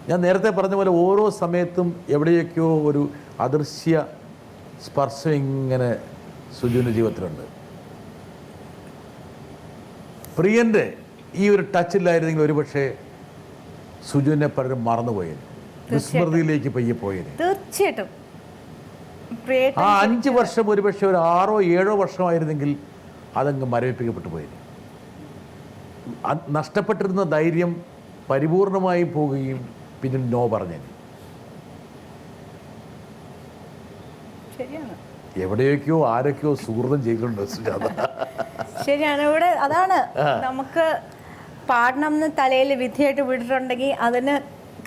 ഞാൻ നേരത്തെ പറഞ്ഞ പോലെ ഓരോ സമയത്തും എവിടെയൊക്കെയോ ഒരു അദൃശ്യ സ്പർശം ഇങ്ങനെ സുജുവിൻ്റെ ജീവിതത്തിലുണ്ട്. പ്രിയൻ്റെ ഈ ഒരു ടച്ചില്ലായിരുന്നെങ്കിൽ ഒരുപക്ഷെ സുജുവിനെ പലരും മറന്നുപോയേനെ, വിസ്മൃതിയിലേക്ക് പയ്യെ പോയേനെ.
തീർച്ചയായിട്ടും
ആ 5 വർഷം ഒരുപക്ഷെ ഒരു 6 or 7 വർഷമായിരുന്നെങ്കിൽ അതങ്ങ് മരവിപ്പിക്കപ്പെട്ടു പോയേനെ. നഷ്ടപ്പെട്ടിരുന്ന ധൈര്യം പരിപൂർണമായി പോവുകയും പിന്നെ നോ പറഞ്ഞേനെ.
ശരിയാണ്,
എവിടെയൊക്കെയോ ആരൊക്കെയോ സുഹൃതം ചെയ്തിട്ടുണ്ട് സുജാത.
ശരിയാണ്. ഇവിടെ അതാണ് നമുക്ക് പാടണം എന്ന് തലയിൽ വിധിയായിട്ട് വിട്ടിട്ടുണ്ടെങ്കിൽ അതിന്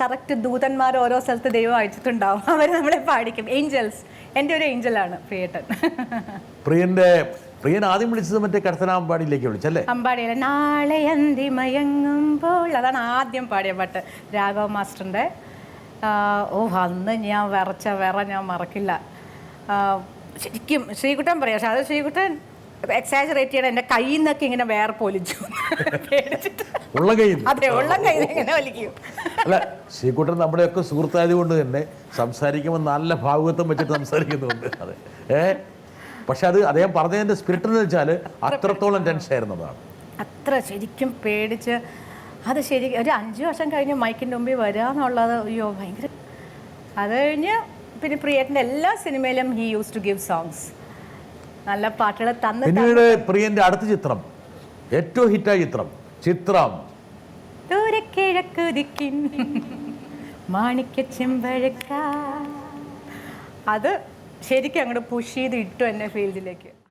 കറക്റ്റ് ദൂതന്മാർ ഓരോ സ്ഥലത്ത് ദൈവം അയച്ചിട്ടുണ്ടാവും, അവർ നമ്മളെ പാടിക്കും. ഏഞ്ചൽസ്, എൻ്റെ ഒരു ഏഞ്ചലാണ് പ്രിയേട്ടൻ.
പ്രിയൻ ആദ്യം വിളിച്ചത് മറ്റേ കടത്തനാമ്പാടിയിലേക്ക് വിളിച്ചല്ലേ?
അമ്പാടിയല്ല, നാളെ അന്തി മയങ്ങുമ്പോൾ, അതാണ് ആദ്യം പാടിയ പാട്ട്, രാഘവ മാസ്റ്ററിൻ്റെ. അന്ന് ഞാൻ ഞാൻ മറക്കില്ല. ശരിക്കും ശ്രീകുട്ടൻ പറയാം, പക്ഷെ അത് ശ്രീകുട്ടൻ എക്സാജറേറ്റ് ചെയ്യണം, എൻ്റെ കയ്യിൽ നിന്നൊക്കെ ഇങ്ങനെ വേറെ പൊലിച്ചു പേടിച്ചിട്ട്.
ഉള്ള കയ്യിൽ?
അതെ, ഉള്ള കയ്യിൽ ഇങ്ങനെ വലിക്കും.
അല്ല, ശ്രീകുട്ടൻ നമ്മുടെയൊക്കെ സുഹൃത്തായത് കൊണ്ട് തന്നെ സംസാരിക്കുമ്പോൾ നല്ല ഭാവുകത്വം വെച്ചിട്ട് സംസാരിക്കുന്നുണ്ട്. അതെ, പക്ഷെ അത് അദ്ദേഹം പറഞ്ഞതിൻ്റെ സ്പിരിറ്റ് എന്ന് വെച്ചാൽ അത്രത്തോളം ടെൻഷൻ ആയിരുന്നതാണ്.
അത്ര ശരിക്കും പേടിച്ച്, അത് ശരിക്കും ഒരു 5 വർഷം കഴിഞ്ഞ് മൈക്കിൻ്റെ മുമ്പിൽ വരിക എന്നുള്ളത്, അയ്യോ ഭയങ്കര. അത് കഴിഞ്ഞ് പിന്നെ പ്രിയേട്ടൻ്റെ എല്ലാ സിനിമയിലും he use to give songs, നല്ല പാട്ടുകൾ തന്ന്.
പിന്നീട് പ്രിയന്റെ അടുത്ത ചിത്രം, ഏറ്റവും ഹിറ്റായ ചിത്രം
ദൂരക്കിഴക്ക് ദിക്കിൻ മാണിക്യ ചെമ്പഴക്ക, അത് ശരിക്കും അങ്ങോട്ട് പുഷ് ചെയ്ത് ഇട്ടു എന്നെ ഫീൽഡിലേക്ക്.